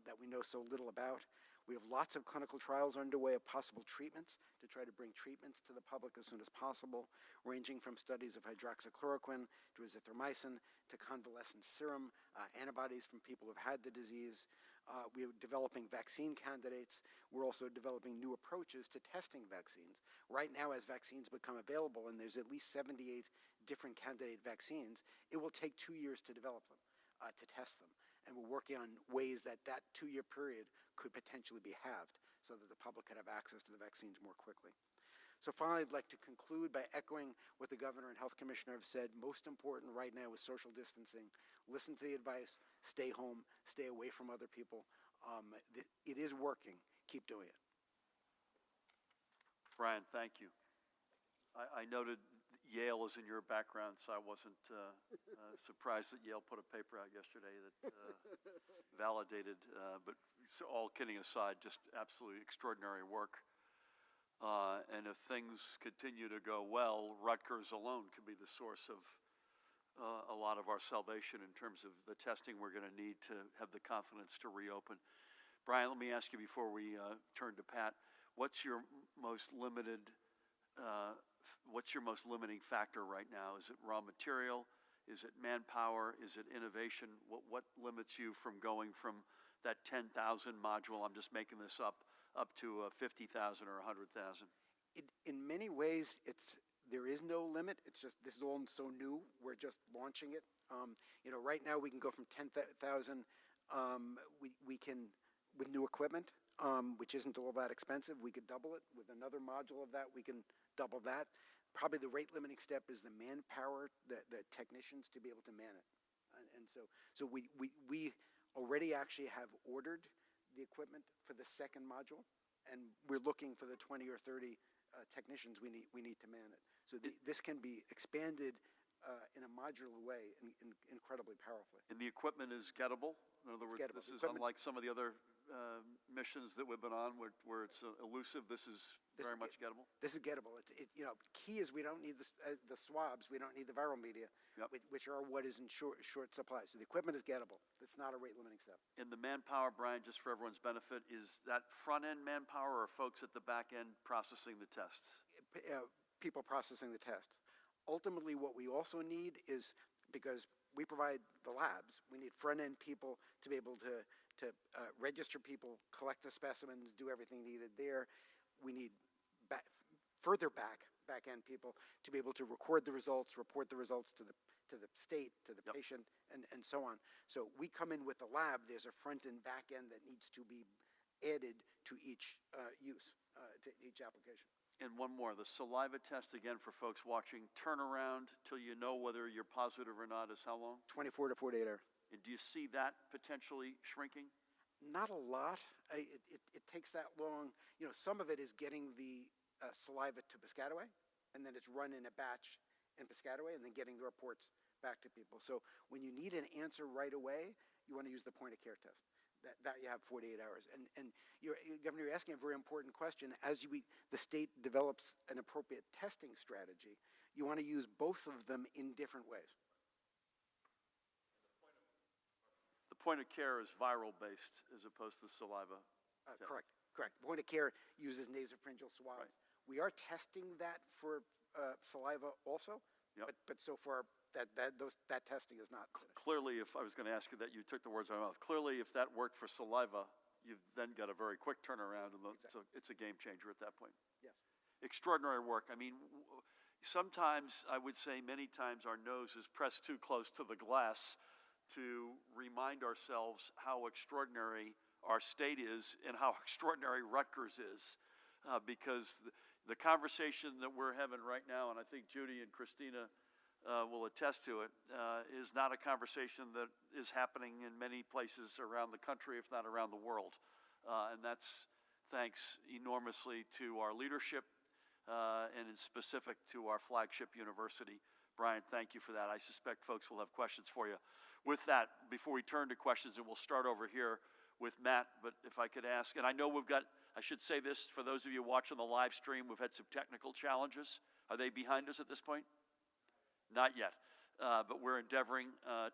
that we know so little about. We have lots of clinical trials underway of possible treatments to try to bring treatments to the public as soon as possible, ranging from studies of hydroxychloroquine to azithromycin to convalescent serum, antibodies from people who've had the disease. We're developing vaccine candidates. We're also developing new approaches to testing vaccines. Right now, as vaccines become available, and there's at least 78 different candidate vaccines, it will take 2 years to develop them, to test them. And we're working on ways that 2-year period could potentially be halved so that the public could have access to the vaccines more quickly. So finally, I'd like to conclude by echoing what the governor and health commissioner have said. Most important right now is social distancing. Listen to the advice, stay home, stay away from other people. It is working. Keep doing it. Brian, thank you. I noted Yale is in your background, so I wasn't surprised that Yale put a paper out yesterday that validated, but so all kidding aside, just absolutely extraordinary work. And if things continue to go well, Rutgers alone could be the source of a lot of our salvation in terms of the testing we're going to need to have the confidence to reopen. Brian, let me ask you before we turn to Pat, what's your most limiting factor right now? Is it raw material? Is it manpower? Is it innovation? What limits you from going from that 10,000 module, I'm just making this up to 50,000 or 100,000? In many ways, there is no limit. It's just, this is all so new. We're just launching it. Right now we can go from 10,000. We can, with new equipment, which isn't all that expensive, we could double it. With another module of that, we can double that. Probably the rate limiting step is the manpower, the technicians to be able to man it. And so we already actually have ordered the equipment for the second module, and we're looking for the 20 or 30 technicians we need to man it. So this can be expanded in a modular way and incredibly powerfully. And the equipment is gettable? In other words, this is unlike some of the other missions that we've been on where it's elusive. This is very much gettable? This is gettable. Key is we don't need the swabs. We don't need the viral media, which are what is in short supply. So the equipment is gettable. It's not a rate limiting step. And the manpower, Brian, just for everyone's benefit, is that front end manpower or folks at the back end processing the tests? People processing the tests. Ultimately, what we also need is, because we provide the labs, we need front end people to be able to register people, collect the specimens, do everything needed there. We need further back end people to be able to record the results, report the results to the state, to the patient, and so on. So we come in with the lab. There's a front and back end that needs to be added to each use, to each application. And one more, the saliva test, again, for folks watching, turnaround till you know whether you're positive or not is how long? 24 to 48 hours. And do you see that potentially shrinking? Not a lot. It takes that long. Some of it is getting the saliva to Piscataway, and then it's run in a batch in Piscataway, and then getting the reports back to people. So when you need an answer right away, you want to use the point of care test. That you have 48 hours. And Governor, you're asking a very important question. As the state develops an appropriate testing strategy, you want to use both of them in different ways. The point of care is viral based as opposed to saliva. Correct. The point of care uses nasopharyngeal swabs. Right. We are testing that for saliva also, but so far that testing is not finished. Clearly, if I was going to ask you that, you took the words out of my mouth. Clearly, if that worked for saliva, you've then got a very quick turnaround, and exactly. So it's a game changer at that point. Yes. Extraordinary work. I mean, sometimes, I would say many times, our nose is pressed too close to the glass to remind ourselves how extraordinary our state is and how extraordinary Rutgers is, because the conversation that we're having right now, and I think Judy and Christina will attest to it, is not a conversation that is happening in many places around the country, if not around the world. And that's thanks enormously to our leadership and in specific to our flagship university. Brian, thank you for that. I suspect folks will have questions for you. With that, before we turn to questions, and we'll start over here with Matt, but if I could ask, and I know I should say this for those of you watching the live stream, we've had some technical challenges. Are they behind us at this point? Not yet, but we're endeavoring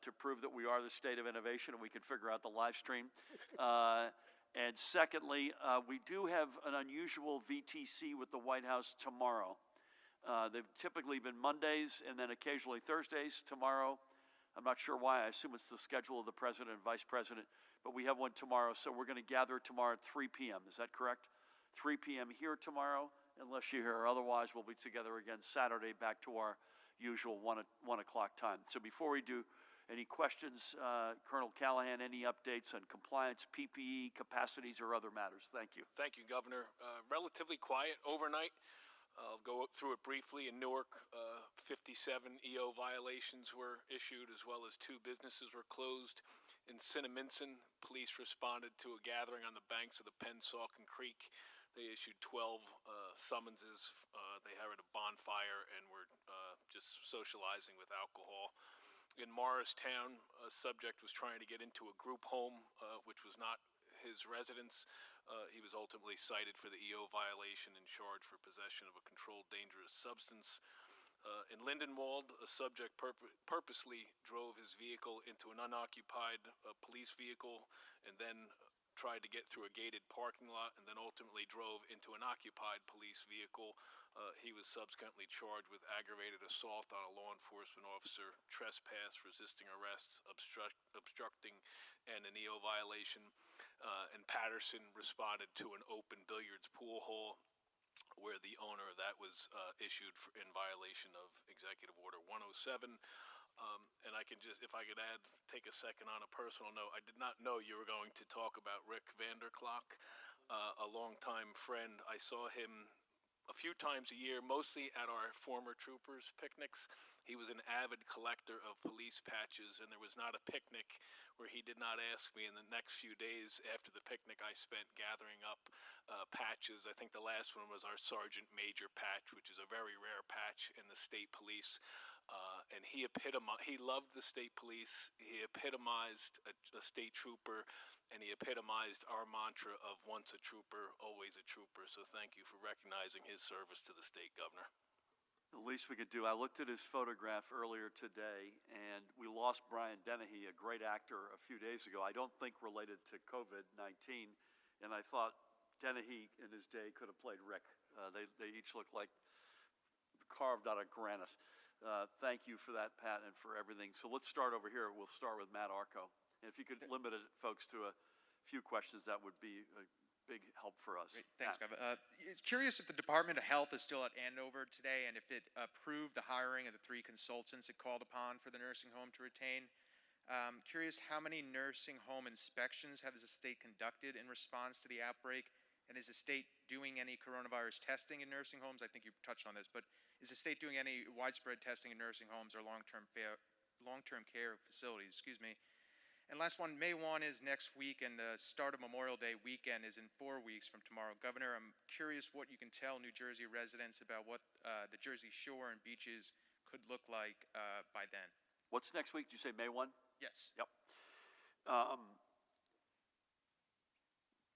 to prove that we are the state of innovation and we can figure out the live stream. And secondly, we do have an unusual VTC with the White House tomorrow. They've typically been Mondays and then occasionally Thursdays. Tomorrow, I'm not sure why. I assume it's the schedule of the president and vice president, but we have one tomorrow. So we're going to gather tomorrow at 3 p.m. Is that correct? 3 p.m. here tomorrow. Unless you hear otherwise, we'll be together again Saturday back to our usual 1 o'clock time. So before we do, any questions, Colonel Callahan, any updates on compliance, PPE, capacities, or other matters? Thank you. Thank you, Governor. Relatively quiet overnight. I'll go through it briefly. In Newark, 57 EO violations were issued, as well as 2 businesses were closed. In Cinnaminson, police responded to a gathering on the banks of the Pennsauken Creek. They issued 12 summonses. They had a bonfire and were just socializing with alcohol. In Morristown, a subject was trying to get into a group home, which was not his residence. He was ultimately cited for the EO violation and charged for possession of a controlled dangerous substance. In Lindenwold, a subject purposely drove his vehicle into an unoccupied police vehicle and then tried to get through a gated parking lot and then ultimately drove into an occupied police vehicle. He was subsequently charged with aggravated assault on a law enforcement officer, trespass, resisting arrest, obstructing, and an EO violation. And Patterson responded to an open billiards pool hall where the owner of that was issued in violation of Executive Order 107. And I can just, if I could take a second on a personal note, I did not know you were going to talk about Rick Vanderklok, a longtime friend. I saw him a few times a year, mostly at our former troopers' picnics. He was an avid collector of police patches, and there was not a picnic where he did not ask me. In the next few days after the picnic, I spent gathering up patches. I think the last one was our Sergeant Major patch, which is a very rare patch in the state police. And he loved the state police. He epitomized a state trooper, and he epitomized our mantra of once a trooper, always a trooper. So thank you for recognizing his service to the state, Governor. The least we could do, I looked at his photograph earlier today, and we lost Brian Dennehy, a great actor, a few days ago. I don't think related to COVID-19, and I thought Dennehy in his day could have played Rick. They each look like carved out of granite. Thank you for that, Pat, and for everything. So let's start over here. We'll start with Matt Arco. And if you could limit it, folks, to a few questions, that would be a big help for us. Great. Thanks, Gov. It's curious if the Department of Health is still at Andover today and if it approved the hiring of the 3 consultants it called upon for the nursing home to retain. Curious how many nursing home inspections has the state conducted in response to the outbreak, and is the state doing any coronavirus testing in nursing homes? I think you touched on this, but is the state doing any widespread testing in nursing homes or long-term care facilities? Excuse me. And last one, May 1 is next week, and the start of Memorial Day weekend is in 4 weeks from tomorrow. Governor, I'm curious what you can tell New Jersey residents about what the Jersey Shore and beaches could look like by then. What's next week? Did you say May 1? Yes. Yep.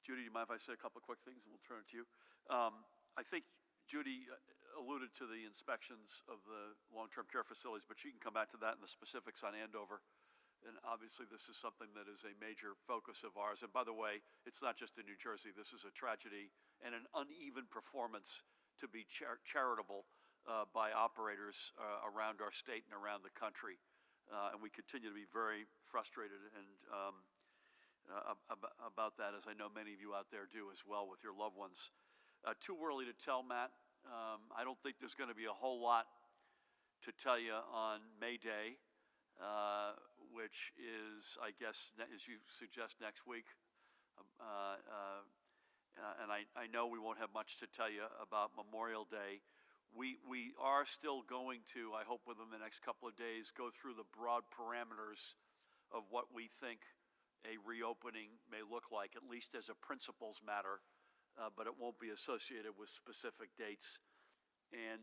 Judy, do you mind if I say a couple of quick things, and we'll turn it to you? I think Judy alluded to the inspections of the long-term care facilities, but she can come back to that and the specifics on Andover. And obviously, this is something that is a major focus of ours. And by the way, it's not just in New Jersey. This is a tragedy and an uneven performance to be charitable by operators around our state and around the country. And we continue to be very frustrated and about that, as I know many of you out there do as well with your loved ones. Too early to tell, Matt. I don't think there's going to be a whole lot to tell you on May Day. Which is, I guess, as you suggest, next week. And I know we won't have much to tell you about Memorial Day. We are still going to, I hope within the next couple of days, go through the broad parameters of what we think a reopening may look like, at least as a principles matter, but it won't be associated with specific dates. And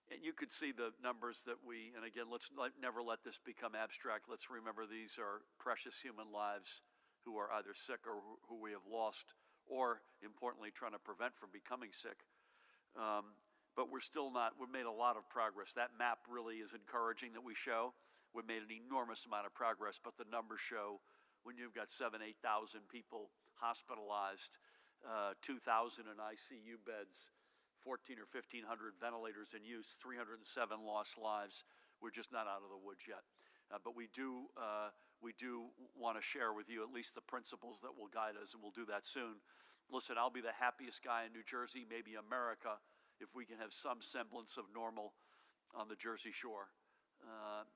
you could see the numbers that and again, let's never let this become abstract. Let's remember these are precious human lives who are either sick or who we have lost, or importantly, trying to prevent from becoming sick. But we've made a lot of progress. That map really is encouraging that we show. We've made an enormous amount of progress, but the numbers show when you've got 7,000, 8,000 people hospitalized, 2,000 in ICU beds, 1,400 or 1,500 ventilators in use, 307 lost lives. We're just not out of the woods yet. But we do want to share with you at least the principles that will guide us, and we'll do that soon. Listen, I'll be the happiest guy in New Jersey, maybe America, if we can have some semblance of normal on the Jersey Shore.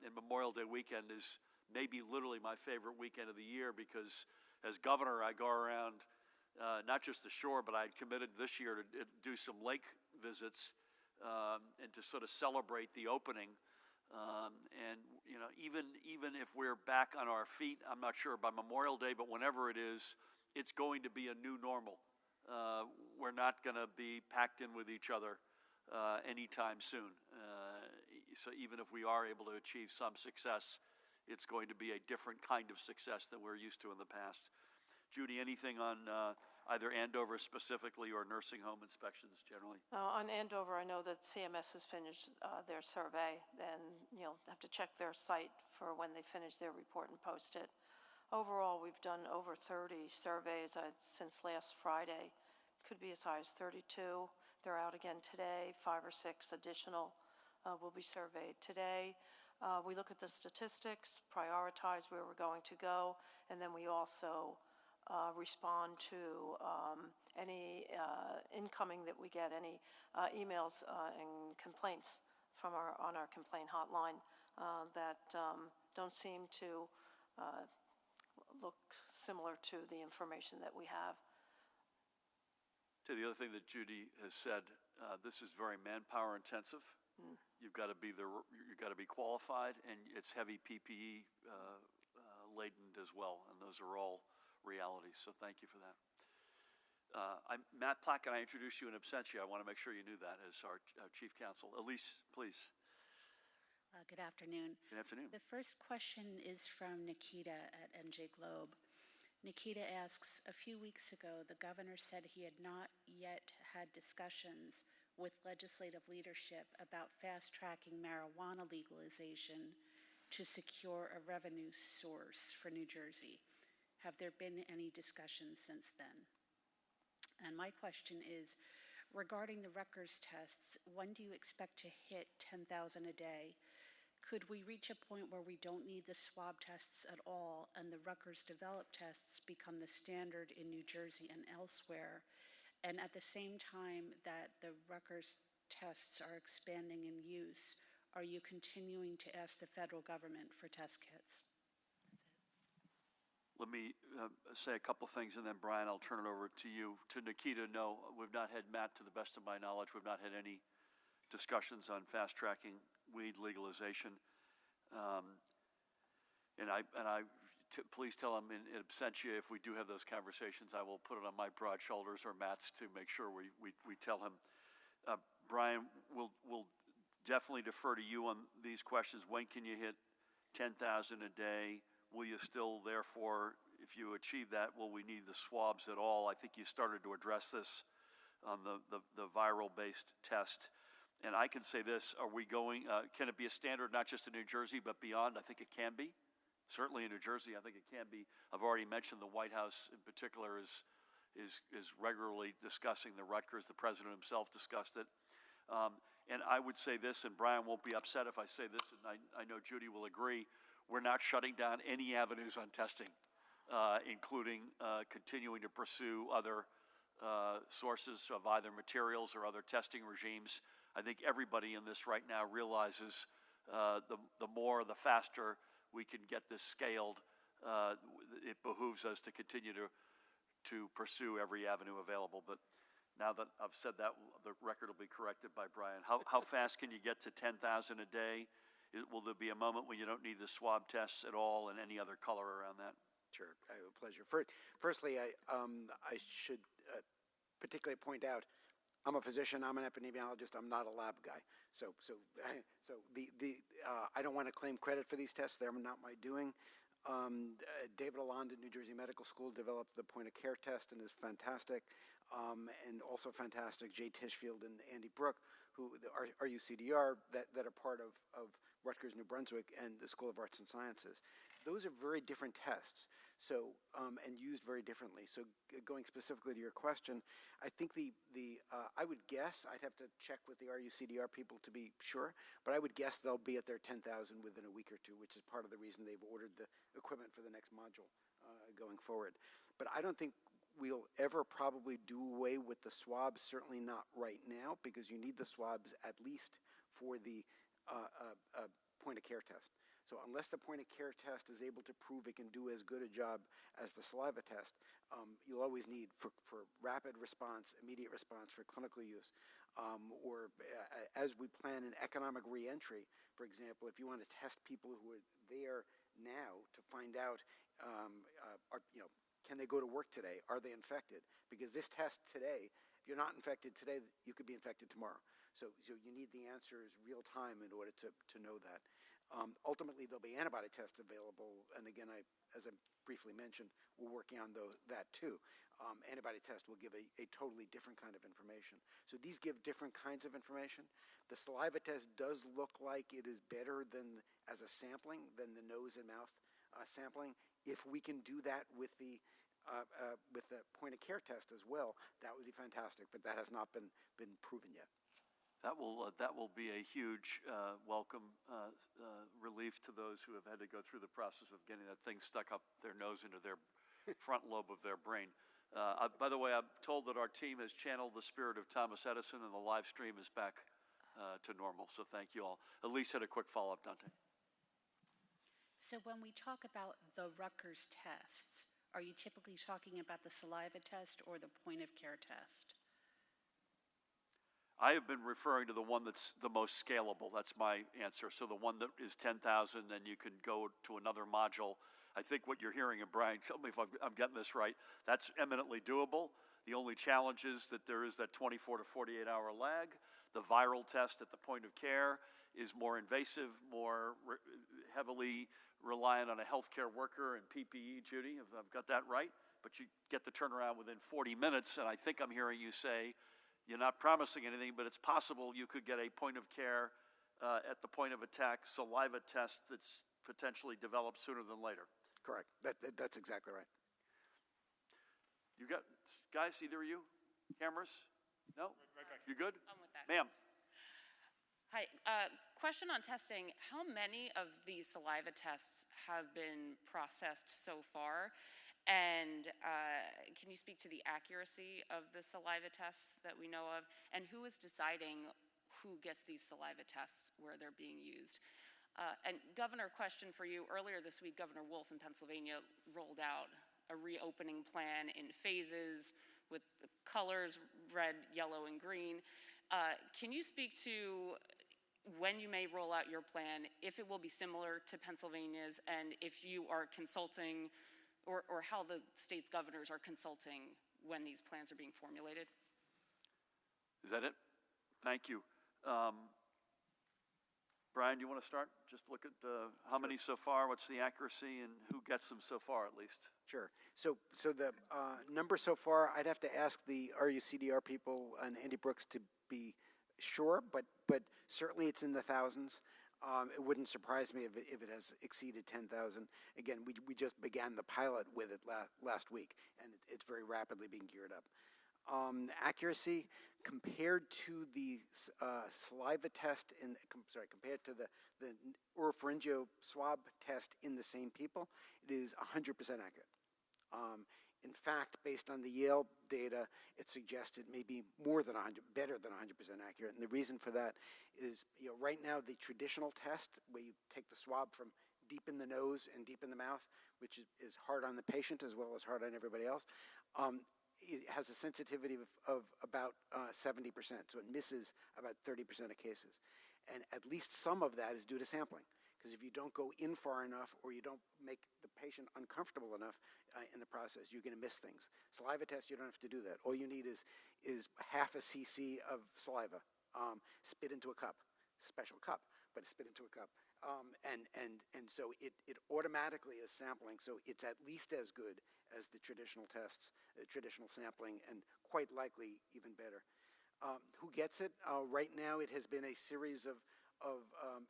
And Memorial Day weekend is maybe literally my favorite weekend of the year because as governor, I go around not just the shore, but I had committed this year to do some lake visits and to sort of celebrate the opening. And you know, even if we're back on our feet, I'm not sure by Memorial Day, but whenever it is, it's going to be a new normal. We're not going to be packed in with each other anytime soon. So even if we are able to achieve some success, it's going to be a different kind of success than we're used to in the past. Judy, anything on either Andover specifically or nursing home inspections generally? On Andover, I know that CMS has finished their survey, and you'll have to check their site for when they finish their report and post it. Overall, we've done over 30 surveys since last Friday. Could be as high as 32. They're out again today. 5 or 6 additional will be surveyed today. We look at the statistics, prioritize where we're going to go, and then we also respond to any incoming that we get, any emails and complaints from on our complaint hotline that don't seem to look similar to the information that we have. To the other thing that Judy has said, this is very manpower intensive. You've got to be qualified, and it's heavy PPE laden as well, and those are all realities. So thank you for that. I'm Matt Plack, and I introduced you in absentia. I want to make sure you knew that as our chief counsel. Elise, please. Good afternoon. Good afternoon. The first question is from Nikita at NJ Globe. Nikita asks, a few weeks ago, the governor said he had not yet had discussions with legislative leadership about fast-tracking marijuana legalization to secure a revenue source for New Jersey. Have there been any discussions since then? And my question is, regarding the Rutgers tests, when do you expect to hit 10,000 a day? Could we reach a point where we don't need the swab tests at all and the Rutgers developed tests become the standard in New Jersey and elsewhere? And at the same time that the Rutgers tests are expanding in use, are you continuing to ask the federal government for test kits? Let me say a couple things, and then Brian, I'll turn it over to you. To Nikita, no, we've not had, Matt, to the best of my knowledge, we've not had any discussions on fast-tracking weed legalization. Please tell him in absentia, if we do have those conversations, I will put it on my broad shoulders or Matt's to make sure we tell him. Brian, we'll definitely defer to you on these questions. When can you hit 10,000 a day? Will you still, therefore, if you achieve that, will we need the swabs at all? I think you started to address this on the viral-based test. And I can say this, are we going, can it be a standard not just in New Jersey but beyond? I think it can be. Certainly in New Jersey, I think it can be. I've already mentioned the White House in particular is regularly discussing the Rutgers. The president himself discussed it. And I would say this, and Brian won't be upset if I say this, and I know Judy will agree, we're not shutting down any avenues on testing, including continuing to pursue other sources of either materials or other testing regimes. I think everybody in this right now realizes the more, the faster we can get this scaled, it behooves us to continue to pursue every avenue available. But now that I've said that, the record will be corrected by Brian. How fast can you get to 10,000 a day? Will there be a moment when you don't need the swab tests at all, and any other color around that? Sure, I have a pleasure. Firstly, I should particularly point out, I'm a physician, I'm an epidemiologist, I'm not a lab guy. So I don't want to claim credit for these tests, they're not my doing. David Alond at New Jersey Medical School developed the point-of-care test and is fantastic. And also fantastic, Jay Tishfield and Andy Brook, who are RUCDR, that are part of Rutgers, New Brunswick, and the School of Arts and Sciences. Those are very different tests, so and used very differently. So going specifically to your question, I think I would guess, I'd have to check with the RUCDR people to be sure, but I would guess they'll be at their 10,000 within a week or two, which is part of the reason they've ordered the equipment for the next module going forward. But I don't think we'll ever probably do away with the swabs, certainly not right now, because you need the swabs at least for the point-of-care test. So unless the point-of-care test is able to prove it can do as good a job as the saliva test, you'll always need for rapid response, immediate response for clinical use, or as we plan an economic reentry, for example, if you want to test people who are there now to find out, can they go to work today? Are they infected? Because this test today, if you're not infected today, you could be infected tomorrow. So you need the answers real time in order to know that. Ultimately, there'll be antibody tests available, and again, as I briefly mentioned, we're working on that too. Antibody test will give a totally different kind of information. So these give different kinds of information. The saliva test does look like it is better than, as a sampling, than the nose and mouth sampling. If we can do that with the point of care test as well, that would be fantastic, but that has not been proven yet. That will be a huge welcome relief to those who have had to go through the process of getting that thing stuck up their nose into their front lobe of their brain. By the way, I'm told that our team has channeled the spirit of Thomas Edison, and the live stream is back to normal. So thank you all. Elise had a quick follow-up, Dante. So when we talk about the Rutgers tests, are you typically talking about the saliva test or the point of care test? I have been referring to the one that's the most scalable. That's my answer. So the one that is 10,000, then you can go to another module. I think what you're hearing, and Brian, tell me if I'm getting this right, that's eminently doable. The only challenge is that there is that 24 to 48 hour lag. The viral test at the point of care is more invasive, more heavily reliant on a healthcare worker and PPE, Judy, if I've got that right. But you get the turnaround within 40 minutes, and I think I'm hearing you say, you're not promising anything, but it's possible you could get a point of care at the point of attack saliva test that's potentially developed sooner than later. Correct. That's exactly right. You got, guys, either of you? Cameras? No? Right. You good? I'm with that. Ma'am. Hi. Question on testing. How many of these saliva tests have been processed so far? And can you speak to the accuracy of the saliva tests that we know of? And who is deciding who gets these saliva tests where they're being used? And Governor, question for you. Earlier this week, Governor Wolf in Pennsylvania rolled out a reopening plan in phases with the colors red, yellow, and green. Can you speak to when you may roll out your plan, if it will be similar to Pennsylvania's, and if you are consulting or how the state's governors are consulting when these plans are being formulated? Is that it? Thank you. Brian, do you want to start? Just look at how many so far, what's the accuracy, and who gets them so far, at least? Sure. So the number so far, I'd have to ask the RUCDR people and Andy Brooks to be sure, but certainly it's in the thousands. It wouldn't surprise me if it has exceeded 10,000. Again, we just began the pilot with it last week, and it's very rapidly being geared up. Accuracy compared to the saliva test compared to the oropharyngeo swab test in the same people, it is 100% accurate. In fact, based on the Yale data, it suggested maybe better than 100% accurate. And the reason for that is, right now the traditional test, where you take the swab from deep in the nose and deep in the mouth, which is hard on the patient as well as hard on everybody else, it has a sensitivity of about 70%. So it misses about 30% of cases. And at least some of that is due to sampling. Because if you don't go in far enough or you don't make the patient uncomfortable enough in the process, you're going to miss things. Saliva test, you don't have to do that. All you need is half a cc of saliva, spit into a cup, special cup, but spit into a cup. And so it automatically is sampling, so it's at least as good as the traditional tests, traditional sampling, and quite likely even better. Who gets it? Right now it has been a series of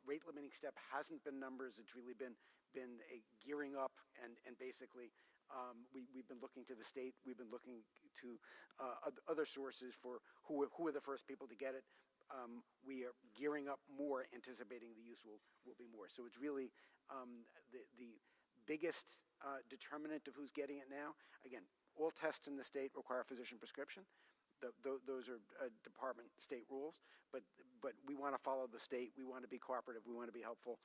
rate limiting step. Hasn't been numbers. It's really been a gearing up, and basically we've been looking to the state. We've been looking to other sources for who are the first people to get it. We are gearing up more, anticipating the use will be more. So it's really the biggest determinant of who's getting it now. Again, all tests in the state require physician prescription. Those are department state rules, but we want to follow the state. We want to be cooperative. We want to be helpful.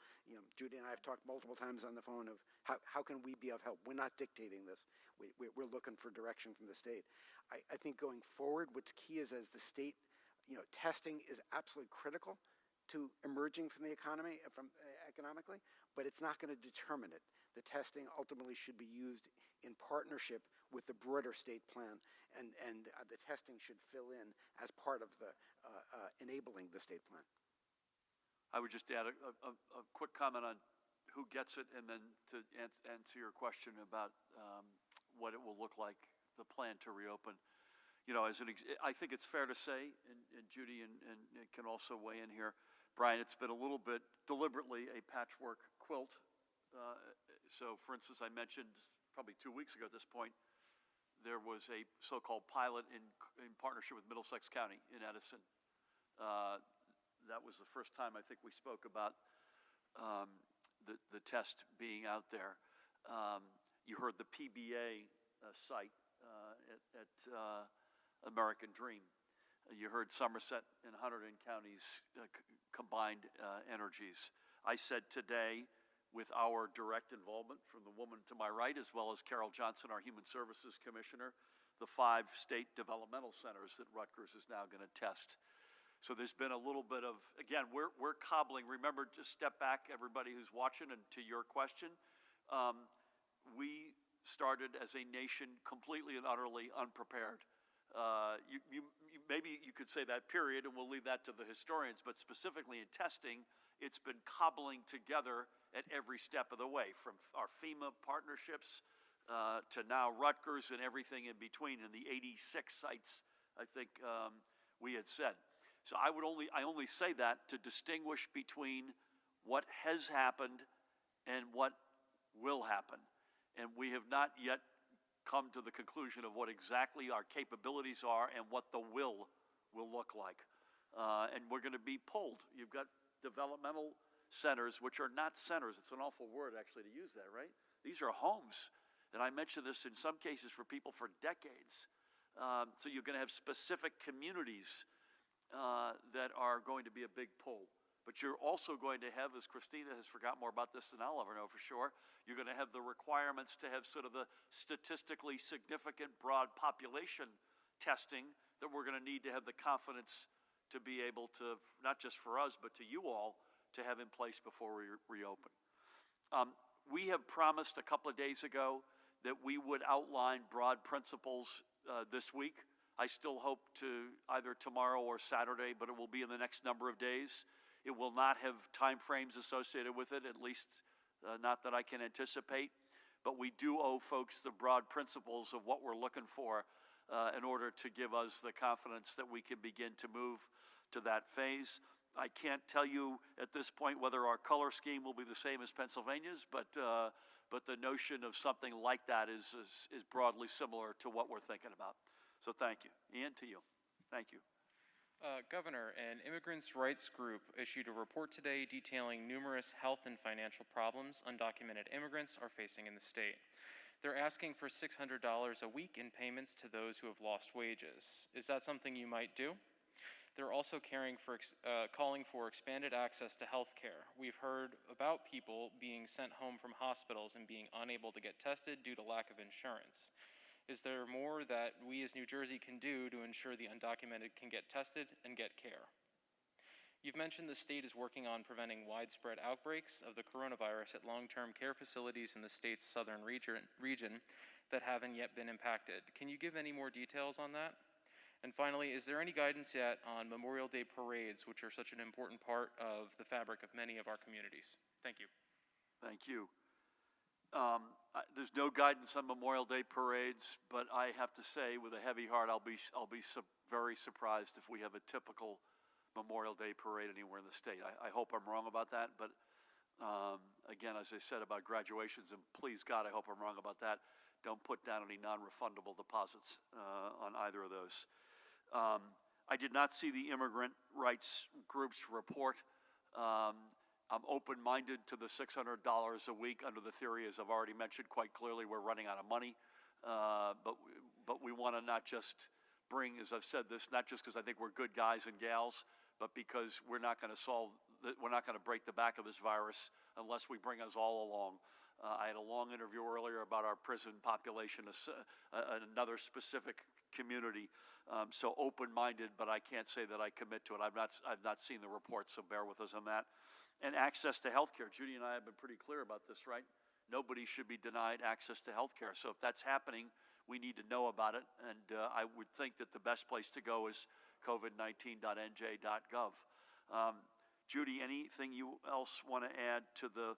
Judy and I have talked multiple times on the phone of how can we be of help. We're not dictating this. We're looking for direction from the state. I think going forward, what's key is as the state, testing is absolutely critical to emerging from the economy, economically, but it's not going to determine it. The testing ultimately should be used in partnership with the broader state plan, and the testing should fill in as part of the enabling the state plan. I would just add a quick comment on who gets it, and then to answer your question about what it will look like, the plan to reopen. You know, I think it's fair to say, and Judy and can also weigh in here, Brian, it's been a little bit deliberately a patchwork quilt. So, for instance, I mentioned probably 2 weeks ago at this point, there was a so-called pilot in partnership with Middlesex County in Edison. That was the first time I think we spoke about the test being out there. You heard the PBA site at American Dream. You heard Somerset and Hunterdon counties combined energies. I said today, with our direct involvement from the woman to my right, as well as Carol Johnson, our Human Services Commissioner, the 5 state developmental centers that Rutgers is now going to test. So there's been a little bit of, again, we're cobbling. Remember, just step back, everybody who's watching, and to your question, we started as a nation completely and utterly unprepared. Maybe you could say that period, and we'll leave that to the historians, but specifically in testing, it's been cobbling together at every step of the way, from our FEMA partnerships to now Rutgers and everything in between, and the 86 sites, I think we had said. So I only say that to distinguish between what has happened and what will happen. And we have not yet come to the conclusion of what exactly our capabilities are and what the will look like. And we're going to be pulled. You've got developmental centers, which are not centers. It's an awful word, actually, to use that, right? These are homes. And I mentioned this in some cases for people for decades. So you're going to have specific communities that are going to be a big pull. But you're also going to have, as Christina has forgot more about this than I'll ever know for sure, you're going to have the requirements to have sort of the statistically significant broad population testing that we're going to need to have the confidence to be able to, not just for us, but to you all, to have in place before we reopen. We have promised a couple of days ago that we would outline broad principles this week. I still hope to either tomorrow or Saturday, but it will be in the next number of days. It will not have time frames associated with it, at least not that I can anticipate. But we do owe folks the broad principles of what we're looking for in order to give us the confidence that we can begin to move to that phase. I can't tell you at this point whether our color scheme will be the same as Pennsylvania's, but the notion of something like that is broadly similar to what we're thinking about. So thank you. Ian, to you. Thank you. Governor, an immigrants' rights group issued a report today detailing numerous health and financial problems undocumented immigrants are facing in the state. They're asking for $600 a week in payments to those who have lost wages. Is that something you might do? They're also calling for expanded access to health care. We've heard about people being sent home from hospitals and being unable to get tested due to lack of insurance. Is there more that we as New Jersey can do to ensure the undocumented can get tested and get care? You've mentioned the state is working on preventing widespread outbreaks of the coronavirus at long-term care facilities in the state's southern region that haven't yet been impacted. Can you give any more details on that? And finally, is there any guidance yet on Memorial Day parades, which are such an important part of the fabric of many of our communities? Thank you. Thank you. There's no guidance on Memorial Day parades, but I have to say, with a heavy heart, I'll be very surprised if we have a typical Memorial Day parade anywhere in the state. I hope I'm wrong about that, but again, as I said about graduations, and please God, I hope I'm wrong about that. Don't put down any non-refundable deposits on either of those. I did not see the immigrant rights group's report. I'm open-minded to the $600 a week under the theory, as I've already mentioned quite clearly, we're running out of money. But we want to not just bring, as I've said this, not just because I think we're good guys and gals, but because we're not going to break the back of this virus unless we bring us all along. I had a long interview earlier about our prison population, another specific community. So open-minded, but I can't say that I commit to it. I've not seen the report, so bear with us on that. And access to health care. Judy and I have been pretty clear about this, right? Nobody should be denied access to health care. So if that's happening, we need to know about it. And I would think that the best place to go is covid19.nj.gov. Judy, anything you else want to add to the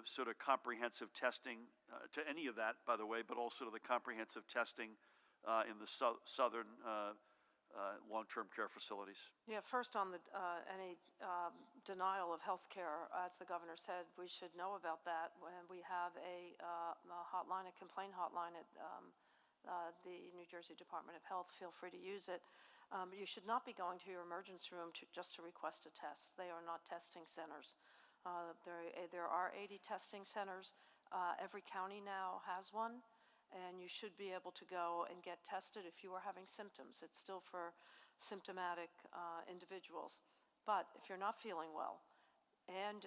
sort of comprehensive testing, to any of that, by the way, but also to the comprehensive testing in the southern long-term care facilities? Yeah, first on the, any denial of health care, as the governor said, we should know about that. When we have a hotline, a complaint hotline at the New Jersey Department of Health. Feel free to use it. You should not be going to your emergency room just to request a test. They are not testing centers. There are 80 testing centers. Every county now has one, and you should be able to go and get tested if you are having symptoms. It's still for symptomatic individuals. But if you're not feeling well, and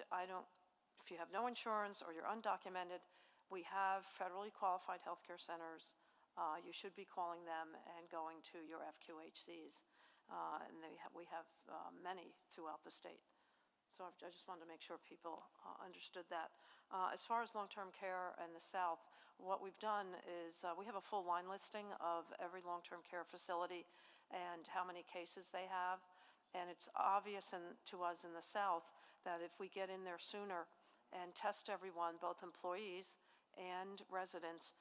if you have no insurance or you're undocumented, we have federally qualified healthcare centers. You should be calling them and going to your FQHCs, and we have many throughout the state. So I just wanted to make sure people understood that. As far as long-term care in the South, what we've done is we have a full line listing of every long-term care facility and how many cases they have. And it's obvious to us in the South that if we get in there sooner and test everyone, both employees and residents,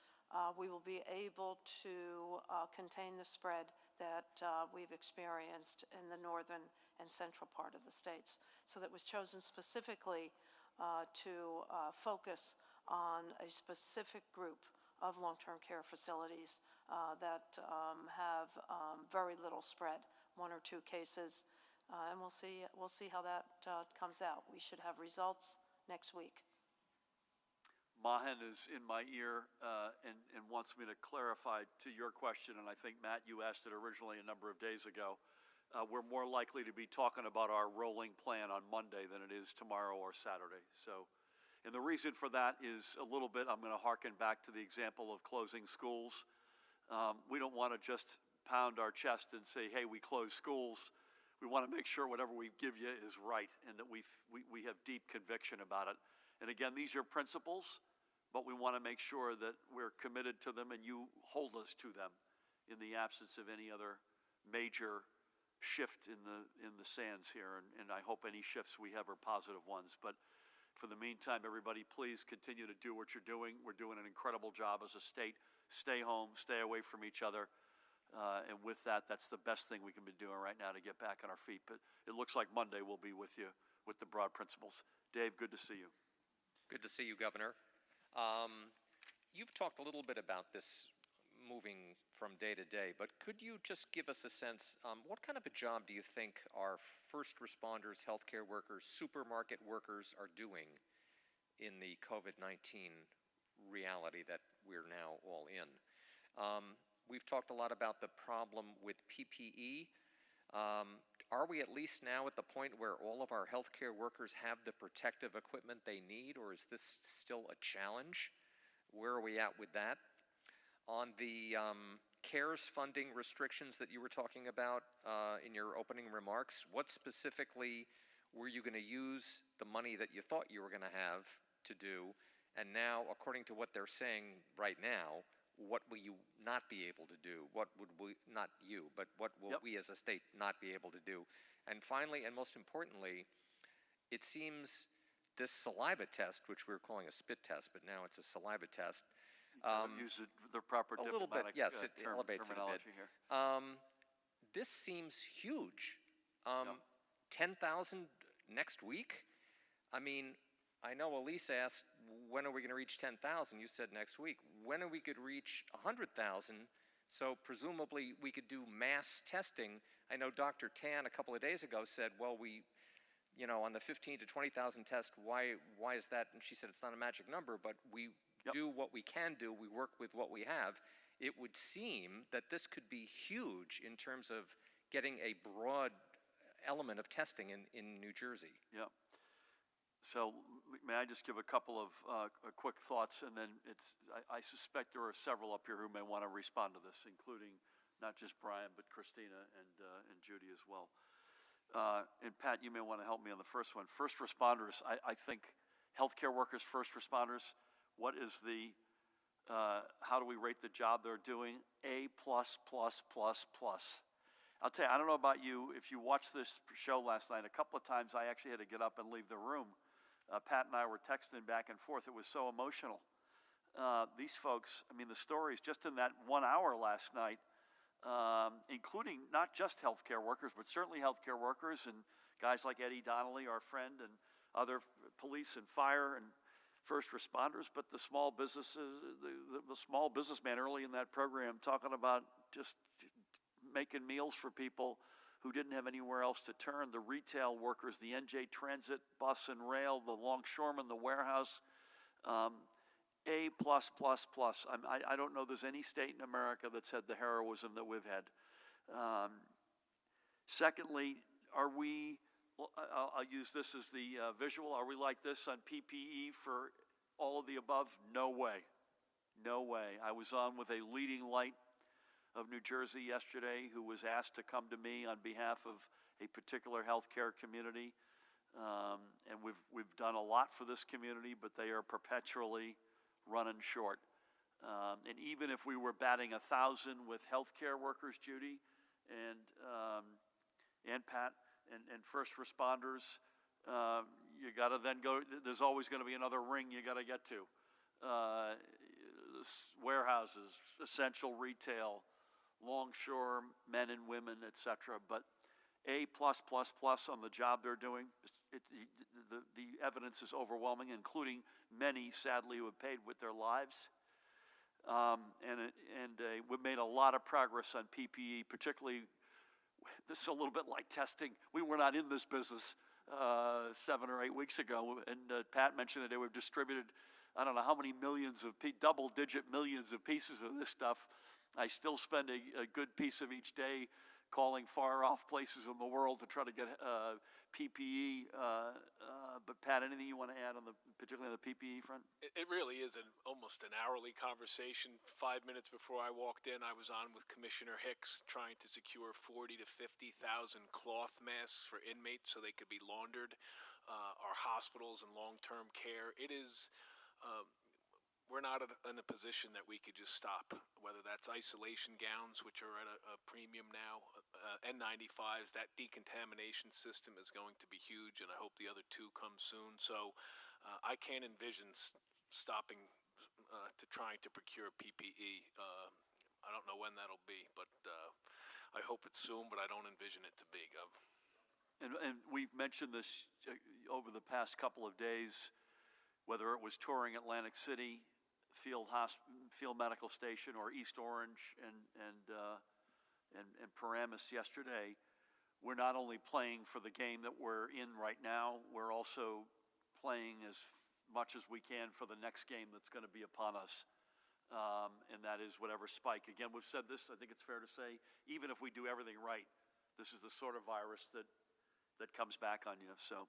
we will be able to contain the spread that we've experienced in the northern and central part of the states. So that was chosen specifically to focus on a specific group of long-term care facilities that have very little spread, 1 or 2 cases, and we'll see how that comes out. We should have results next week. Mahan is in my ear and wants me to clarify to your question, and I think, Matt, you asked it originally a number of days ago. We're more likely to be talking about our rolling plan on Monday than it is tomorrow or Saturday. So, and the reason for that is a little bit, I'm going to hearken back to the example of closing schools. We don't want to just pound our chest and say, hey, we close schools. We want to make sure whatever we give you is right and that we have deep conviction about it. And again, these are principles, but we want to make sure that we're committed to them and you hold us to them in the absence of any other major shift in the sands here. And I hope any shifts we have are positive ones. But for the meantime, everybody, please continue to do what you're doing. We're doing an incredible job as a state. Stay home, stay away from each other. And with that, that's the best thing we can be doing right now to get back on our feet. But it looks like Monday we'll be with you with the broad principles. Dave, good to see you. Good to see you, Governor. You've talked a little bit about this moving from day to day, but could you just give us a sense, what kind of a job do you think our first responders, healthcare workers, supermarket workers are doing in the COVID-19 reality that we're now all in? We've talked a lot about the problem with PPE. Are we at least now at the point where all of our healthcare workers have the protective equipment they need, or is this still a challenge? Where are we at with that? On the CARES funding restrictions that you were talking about in your opening remarks, what specifically were you going to use the money that you thought you were going to have to do? And now, according to what they're saying right now, what will you not be able to do? What would we, not you, but what will we as a state not be able to do? And finally, and most importantly, it seems this saliva test, which we were calling a spit test, but now it's a saliva test. Use the proper a little bit, yes, it elevates it a bit. Here. This seems huge. 10,000 next week? I mean, I know Elise asked, when are we going to reach 10,000? You said next week. When are we going to reach 100,000? So presumably we could do mass testing. I know Dr. Tan a couple of days ago said, well, on the 15 to 20,000 test, why is that? And she said it's not a magic number, but we do what we can do. We work with what we have. It would seem that this could be huge in terms of getting a broad element of testing in New Jersey. Yeah. So may I just give a couple of quick thoughts, and then I suspect there are several up here who may want to respond to this, including not just Brian, but Christina and Judy as well. And Pat, you may want to help me on the first one. First responders, I think healthcare workers, first responders, what is how do we rate the job they're doing? A++++. I'll tell you, I don't know about you, if you watched this show last night, a couple of times I actually had to get up and leave the room. Pat and I were texting back and forth. It was so emotional. These folks, I mean, the stories just in that 1 hour last night, including not just healthcare workers, but certainly healthcare workers and guys like Eddie Donnelly, our friend, and other police and fire and first responders, but the small businesses, the small businessman early in that program talking about just making meals for people who didn't have anywhere else to turn, the retail workers, the NJ Transit, bus and rail, the longshoremen, the warehouse, A+++. I don't know there's any state in America that's had the heroism that we've had. Secondly, are we, I'll use this as the visual, are we like this on PPE for all of the above? No way. No way. I was on with a leading light of New Jersey yesterday who was asked to come to me on behalf of a particular healthcare community. And we've done a lot for this community, but they are perpetually running short. And even if we were batting 1,000 with healthcare workers, Judy, and Pat, and first responders, you got to then go, there's always going to be another ring you got to get to. Warehouses, essential retail, longshore men and women, etc. But A+++ on the job they're doing, the evidence is overwhelming, including many, sadly, who have paid with their lives. We've made a lot of progress on PPE, particularly, this is a little bit like testing. We were not in this business 7 or 8 weeks ago, and Pat mentioned that we've distributed, I don't know how many millions of, double-digit millions of pieces of this stuff. I still spend a good piece of each day calling far-off places in the world to try to get PPE. But Pat, anything you want to add on particularly on the PPE front? It really is almost an hourly conversation. 5 minutes before I walked in, I was on with Commissioner Hicks trying to secure 40,000 to 50,000 cloth masks for inmates so they could be laundered. Our hospitals and long-term care. It is. We're not in a position that we could just stop, whether that's isolation gowns, which are at a premium now, N95s, that decontamination system is going to be huge, and I hope the other two come soon. So I can't envision stopping to trying to procure PPE. I don't know when that'll be, but I hope it's soon, but I don't envision it to be, Gov. And we've mentioned this over the past couple of days, whether it was touring Atlantic City, Field Medical Station, or East Orange and Paramus yesterday. We're not only playing for the game that we're in right now, we're also playing as much as we can for the next game that's going to be upon us. And that is whatever spike. Again, we've said this, I think it's fair to say, even if we do everything right, this is the sort of virus that comes back on you. So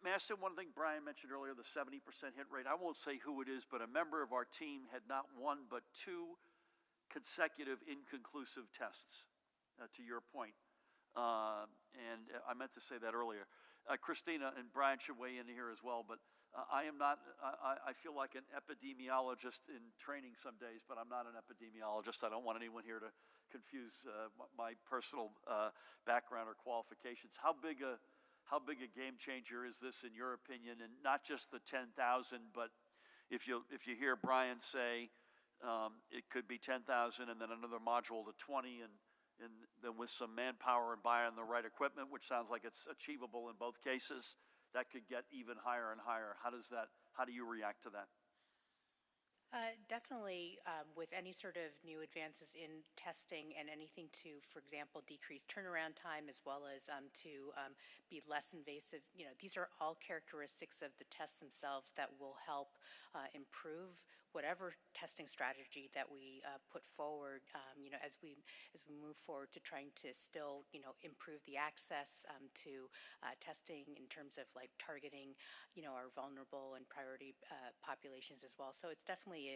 may I say one thing Brian mentioned earlier, the 70% hit rate? I won't say who it is, but a member of our team had not one but 2 consecutive inconclusive tests, to your point. And I meant to say that earlier. Christina and Brian should weigh in here as well, but I am not, I feel like an epidemiologist in training some days, but I'm not an epidemiologist. I don't want anyone here to confuse my personal background or qualifications. How big a game changer is this in your opinion? And not just the 10,000, but if you hear Brian say it could be 10,000 and then another module to 20, and then with some manpower and buying the right equipment, which sounds like it's achievable in both cases, that could get even higher and higher. How do you react to that? Definitely, with any sort of new advances in testing and anything to, for example, decrease turnaround time as well as to be less invasive, these are all characteristics of the tests themselves that will help improve whatever testing strategy that we put forward, as we move forward to trying to still, improve the access to testing in terms of like targeting, our vulnerable and priority populations as well. So it's definitely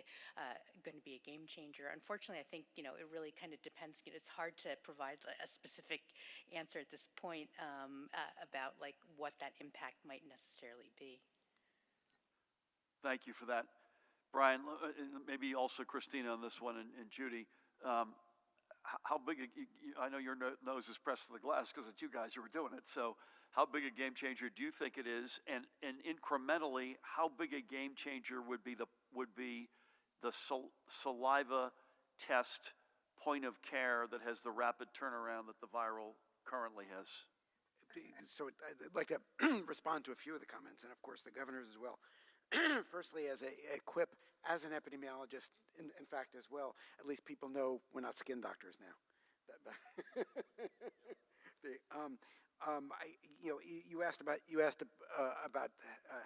going to be a game changer. Unfortunately, I think, it really kind of depends. It's hard to provide a specific answer at this point about like what that impact might necessarily be. Thank you for that. Brian, maybe also Christina on this one, and Judy. how big, I know your nose is pressed to the glass because it's you guys who are doing it. So how big a game changer do you think it is? And incrementally, how big a game changer would be the saliva test point of care that has the rapid turnaround that the viral currently has? So I'd like to respond to a few of the comments, and of course the governor's as well. Firstly, as a quip, as an epidemiologist, in fact as well, at least people know we're not skin doctors now. You asked about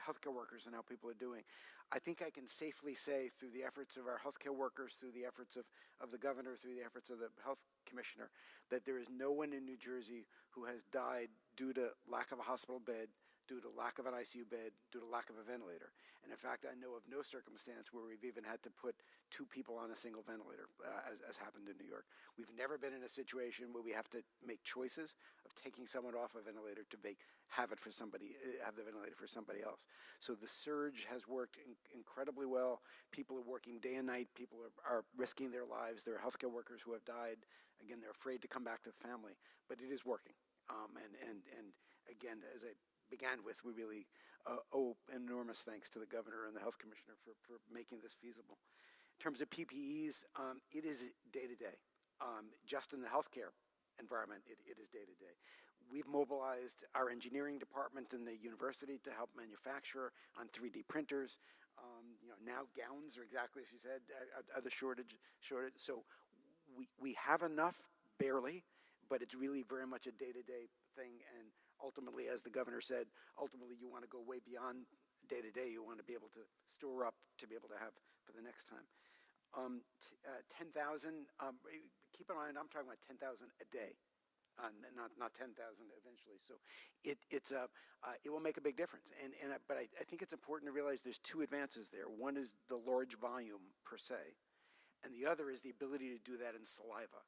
healthcare workers and how people are doing. I think I can safely say, through the efforts of our healthcare workers, through the efforts of the governor, through the efforts of the health commissioner, that there is no one in New Jersey who has died due to lack of a hospital bed, due to lack of an ICU bed, due to lack of a ventilator. And in fact, I know of no circumstance where we've even had to put 2 people on a single ventilator, as happened in New York. We've never been in a situation where we have to make choices of taking someone off a ventilator to have the ventilator for somebody else. So the surge has worked incredibly well. People are working day and night. People are risking their lives. There are healthcare workers who have died. Again, they're afraid to come back to the family, but it is working. And again, as I began with, we really owe enormous thanks to the governor and the health commissioner for making this feasible. In terms of PPEs, it is day-to-day. Just in the healthcare environment, it is day-to-day. We've mobilized our engineering department in the university to help manufacture on 3D printers. Now gowns are exactly as you said, are the shortage. So we have enough, barely, but it's really very much a day-to-day thing. And ultimately, as the governor said, ultimately you want to go way beyond day-to-day. You want to be able to store up to be able to have for the next time. 10,000, keep in mind I'm talking about 10,000 a day, not 10,000 eventually. So it will make a big difference. But I think it's important to realize there's 2 advances there. One is the large volume per se, and the other is the ability to do that in saliva.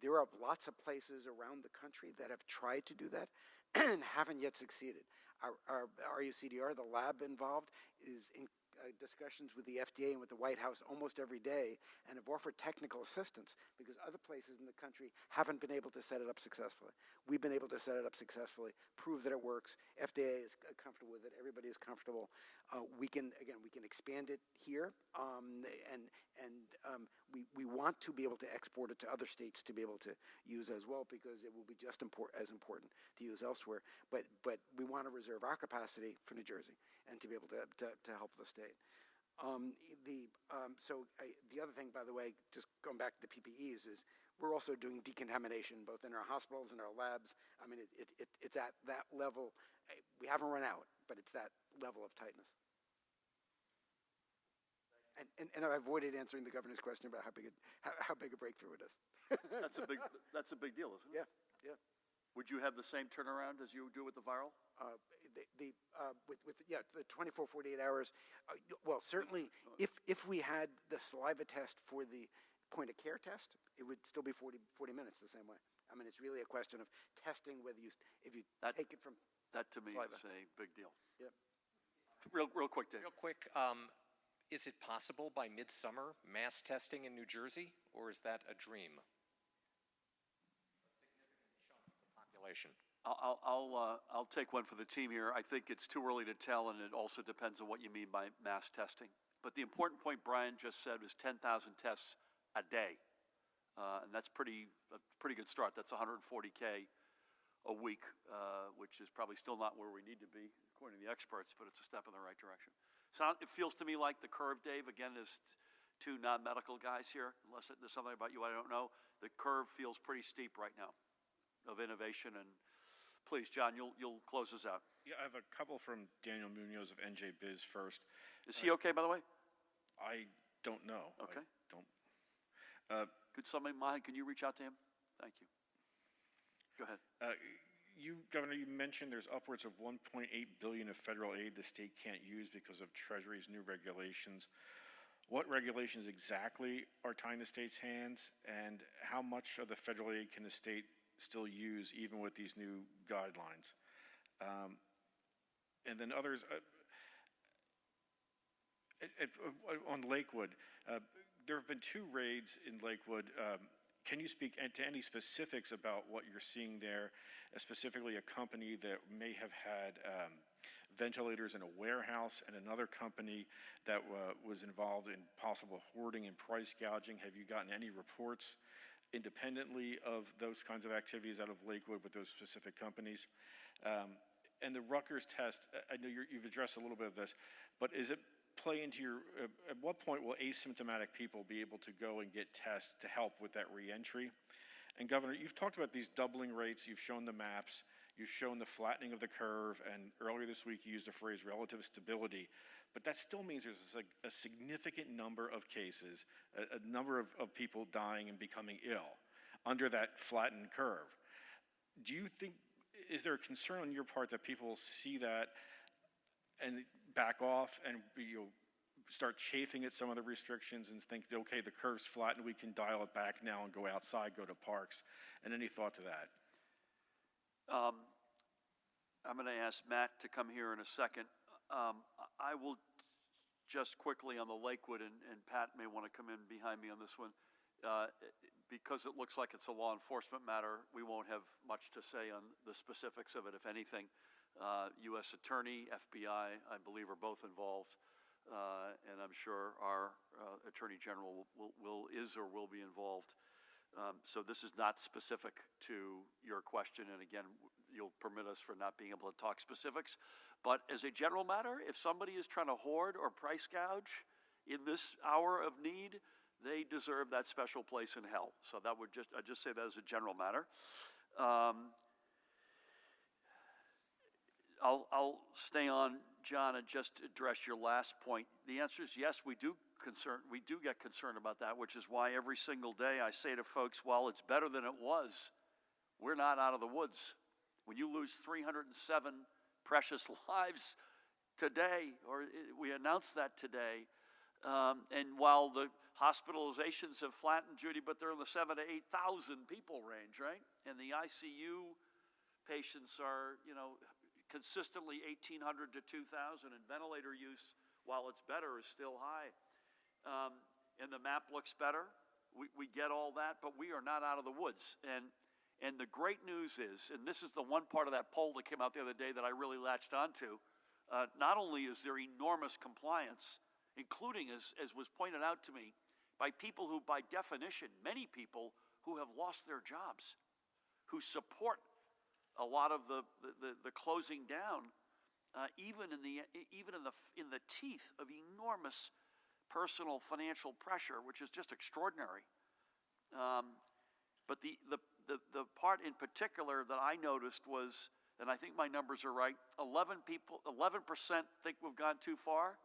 There are lots of places around the country that have tried to do that and haven't yet succeeded. Our RUCDR, the lab involved, is in discussions with the FDA and with the White House almost every day, and have offered technical assistance because other places in the country haven't been able to set it up successfully. We've been able to set it up successfully, prove that it works. FDA is comfortable with it. Everybody is comfortable. We can expand it here, we want to be able to export it to other states to be able to use as well, because it will be just as important to use elsewhere. But we want to reserve our capacity for New Jersey and to be able to help the state. The other thing, by the way, just going back to the PPEs, is we're also doing decontamination both in our hospitals and our labs. I mean, it's at that level. We haven't run out, but it's that level of tightness. And I avoided answering the governor's question about how big a breakthrough it is. That's a big deal, isn't it? Yeah. Would you have the same turnaround as you do with the viral? The 24, 48 hours. Well, certainly, if we had the saliva test for the point of care test, it would still be 40 minutes the same way. I mean, it's really a question of testing whether if you take it from that to me saliva. is a big deal. Yeah. Real quick, Dave. Real quick, is it possible by midsummer mass testing in New Jersey, or is that a dream? Population. I'll take one for the team here. I think it's too early to tell, and it also depends on what you mean by mass testing. But the important point Brian just said was 10,000 tests a day, and that's a pretty good start. That's 140K a week, which is probably still not where we need to be, according to the experts, but it's a step in the right direction. So it feels to me like the curve, Dave. Again, there's 2 non-medical guys here. Unless there's something about you I don't know, the curve feels pretty steep right now of innovation. And please, John, you'll close us out. Yeah, I have a couple from Daniel Munoz of NJ Biz first. Is he okay, by the way? I don't know. Okay. Could somebody mind? Can you reach out to him? Thank you. Go ahead. Governor, you mentioned there's upwards of $1.8 billion of federal aid the state can't use because of Treasury's new regulations. What regulations exactly are tying the state's hands, and how much of the federal aid can the state still use even with these new guidelines? And then others, on Lakewood, there have been 2 raids in Lakewood. Can you speak to any specifics about what you're seeing there, specifically a company that may have had ventilators in a warehouse and another company that was involved in possible hoarding and price gouging? Have you gotten any reports independently of those kinds of activities out of Lakewood with those specific companies? And the Rutgers test, I know you've addressed a little bit of this, but is it play into your, at what point will asymptomatic people be able to go and get tests to help with that reentry? And Governor, you've talked about these doubling rates, you've shown the maps, you've shown the flattening of the curve, and earlier this week you used the phrase relative stability, but that still means there's a significant number of cases, a number of people dying and becoming ill under that flattened curve. Do you think, is there a concern on your part that people see that and back off and start chafing at some of the restrictions and think, okay, the curve's flattened, we can dial it back now and go outside, go to parks? And any thought to that? I'm going to ask Matt to come here in a second. I will just quickly on the Lakewood, and Pat may want to come in behind me on this one. Because it looks like it's a law enforcement matter, we won't have much to say on the specifics of it, if anything. U.S. Attorney, FBI, I believe, are both involved, and I'm sure our Attorney General is or will be involved. So this is not specific to your question, and again, you'll permit us for not being able to talk specifics. But as a general matter, if somebody is trying to hoard or price gouge in this hour of need, they deserve that special place in hell. So that would I just say that as a general matter. I'll stay on, John, and just address your last point. The answer is yes, we do get concerned about that, which is why every single day I say to folks, while it's better than it was, we're not out of the woods. When you lose 307 precious lives today, or we announced that today, and while the hospitalizations have flattened, Judy, but they're in the 7,000 to 8,000 people range, right? And the ICU patients are, consistently 1,800 to 2,000, and ventilator use, while it's better, is still high. And the map looks better. We get all that, but we are not out of the woods. And the great news is, and this is the one part of that poll that came out the other day that I really latched onto, not only is there enormous compliance, including, as was pointed out to me, by people who, by definition, many people who have lost their jobs, who support a lot of the closing down, even in the teeth of enormous personal financial pressure, which is just extraordinary. But the part in particular that I noticed was, and I think my numbers are right, 11% think we've gone too far.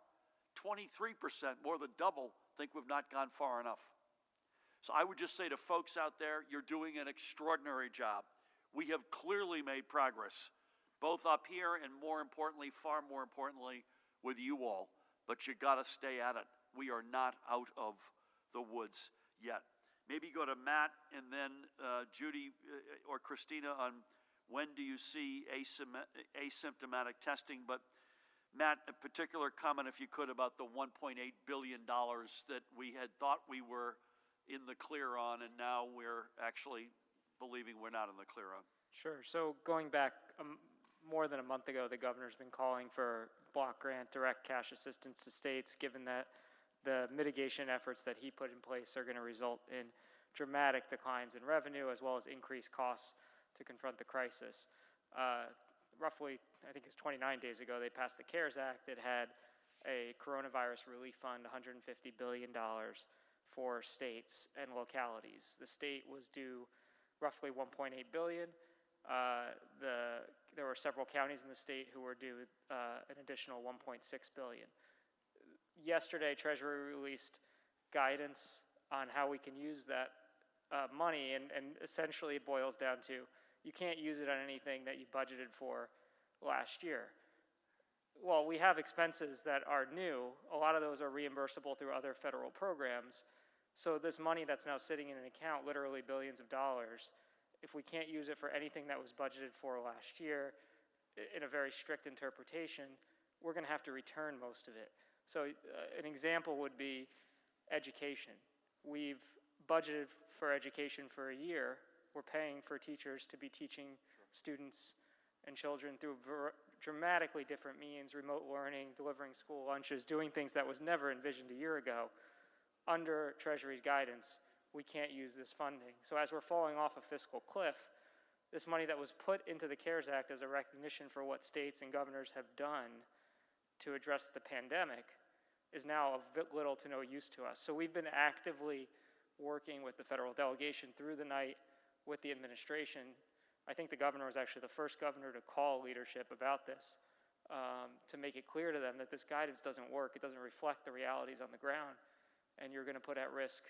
23%, more than double, think we've not gone far enough. So I would just say to folks out there, you're doing an extraordinary job. We have clearly made progress, both up here and far more importantly, with you all. But you got to stay at it. We are not out of the woods yet. Maybe go to Matt and then Judy or Christina on when do you see asymptomatic testing. But Matt, a particular comment, if you could, about the $1.8 billion that we had thought we were in the clear on, and now we're actually believing we're not in the clear on. Sure. So going back more than a month ago, the governor's been calling for block grant direct cash assistance to states, given that the mitigation efforts that he put in place are going to result in dramatic declines in revenue as well as increased costs to confront the crisis. Roughly, I think it was 29 days ago, they passed the CARES Act. It had a coronavirus relief fund, $150 billion for states and localities. The state was due roughly $1.8 billion. There were several counties in the state who were due an additional $1.6 billion. Yesterday, Treasury released guidance on how we can use that money, and essentially it boils down to you can't use it on anything that you budgeted for last year. Well, we have expenses that are new. A lot of those are reimbursable through other federal programs. So this money that's now sitting in an account, literally billions of dollars, if we can't use it for anything that was budgeted for last year, in a very strict interpretation, we're going to have to return most of it. So an example would be education. We've budgeted for education for a year. We're paying for teachers to be teaching students and children through dramatically different means, remote learning, delivering school lunches, doing things that was never envisioned a year ago. Under Treasury's guidance, we can't use this funding. So as we're falling off a fiscal cliff, this money that was put into the CARES Act as a recognition for what states and governors have done to address the pandemic is now of little to no use to us. So we've been actively working with the federal delegation through the night with the administration. I think the governor was actually the first governor to call leadership about this, to make it clear to them that this guidance doesn't work. It doesn't reflect the realities on the ground. And you're going to put at risk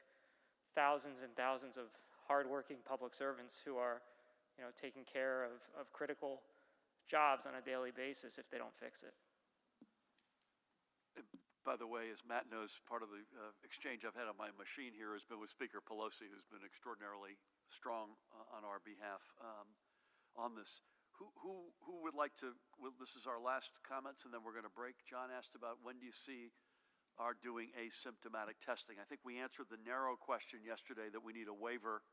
thousands and thousands of hardworking public servants who are, taking care of critical jobs on a daily basis if they don't fix it. By the way, as Matt knows, part of the exchange I've had on my machine here has been with Speaker Pelosi, who's been extraordinarily strong on our behalf on this. Who would like to, this is our last comments and then we're going to break. John asked about when do you see our doing asymptomatic testing. I think we answered the narrow question yesterday that we need a waiver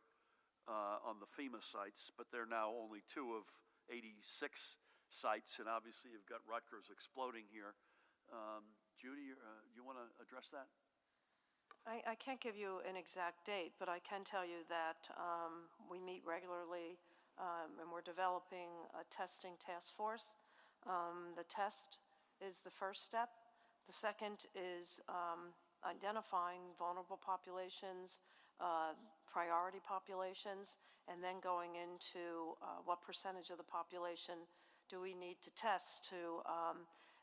on the FEMA sites, but they're now only 2 of 86 sites, and obviously you've got Rutgers exploding here. Judy, you want to address that? I can't give you an exact date, but I can tell you that we meet regularly and we're developing a testing task force. The test is the first step. The second is identifying vulnerable populations, priority populations, and then going into what percentage of the population do we need to test to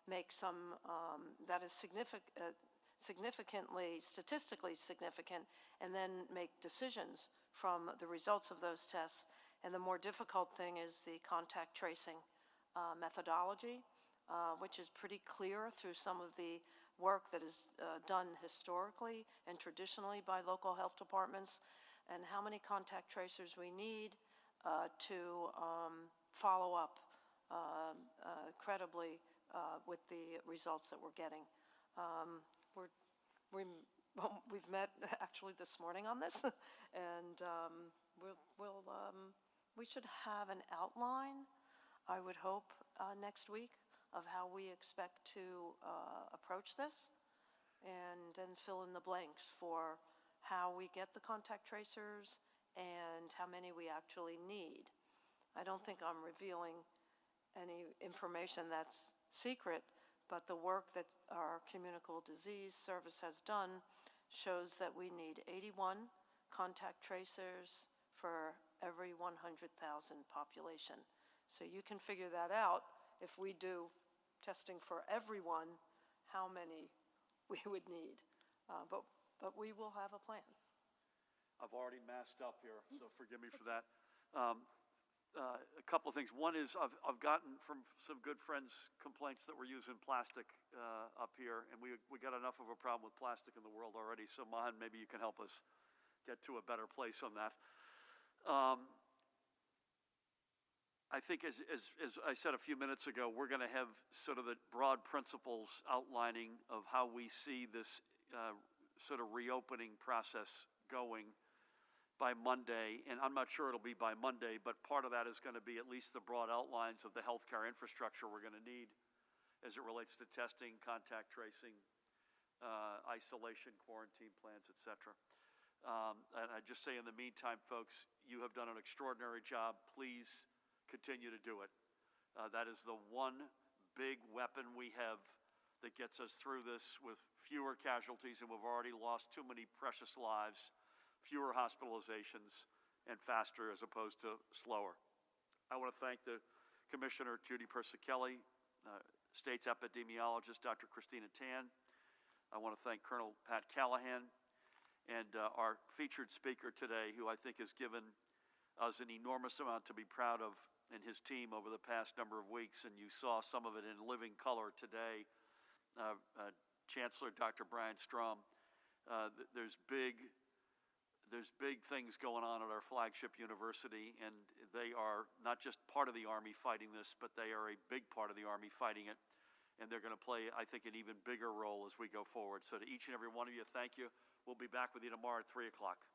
make some that is significantly, statistically significant, and then make decisions from the results of those tests. And the more difficult thing is the contact tracing methodology, which is pretty clear through some of the work that is done historically and traditionally by local health departments, and how many contact tracers we need to follow up credibly with the results that we're getting. We've met actually this morning on this, and we should have an outline, I would hope, next week of how we expect to approach this, and then fill in the blanks for how we get the contact tracers and how many we actually need. I don't think I'm revealing any information that's secret, but the work that our communicable disease service has done shows that we need 81 contact tracers for every 100,000 population. So you can figure that out. If we do testing for everyone, how many we would need. But we will have a plan. I've already masked up here, so forgive me for that. A couple of things. One is I've gotten from some good friends complaints that we're using plastic up here, and we got enough of a problem with plastic in the world already. So Mahan, maybe you can help us get to a better place on that. I think as I said a few minutes ago, we're going to have sort of the broad principles outlining of how we see this sort of reopening process going by Monday, and I'm not sure it'll be by Monday, but part of that is going to be at least the broad outlines of the healthcare infrastructure we're going to need as it relates to testing, contact tracing, isolation, quarantine plans, etc. And I just say in the meantime, folks, you have done an extraordinary job. Please continue to do it. That is the one big weapon we have that gets us through this with fewer casualties, and we've already lost too many precious lives, fewer hospitalizations, and faster as opposed to slower. I want to thank the Commissioner, Judy Persicelli, State's epidemiologist, Dr. Christina Tan. I want to thank Colonel Pat Callahan, and our featured speaker today, who I think has given us an enormous amount to be proud of, and his team over the past number of weeks, and you saw some of it in living color today. Chancellor Dr. Brian Strom, there's big things going on at our flagship university, and they are not just part of the Army fighting this, but they are a big part of the Army fighting it, and they're going to play, I think, an even bigger role as we go forward. So to each and every one of you, thank you. We'll be back with you tomorrow at 3 o'clock.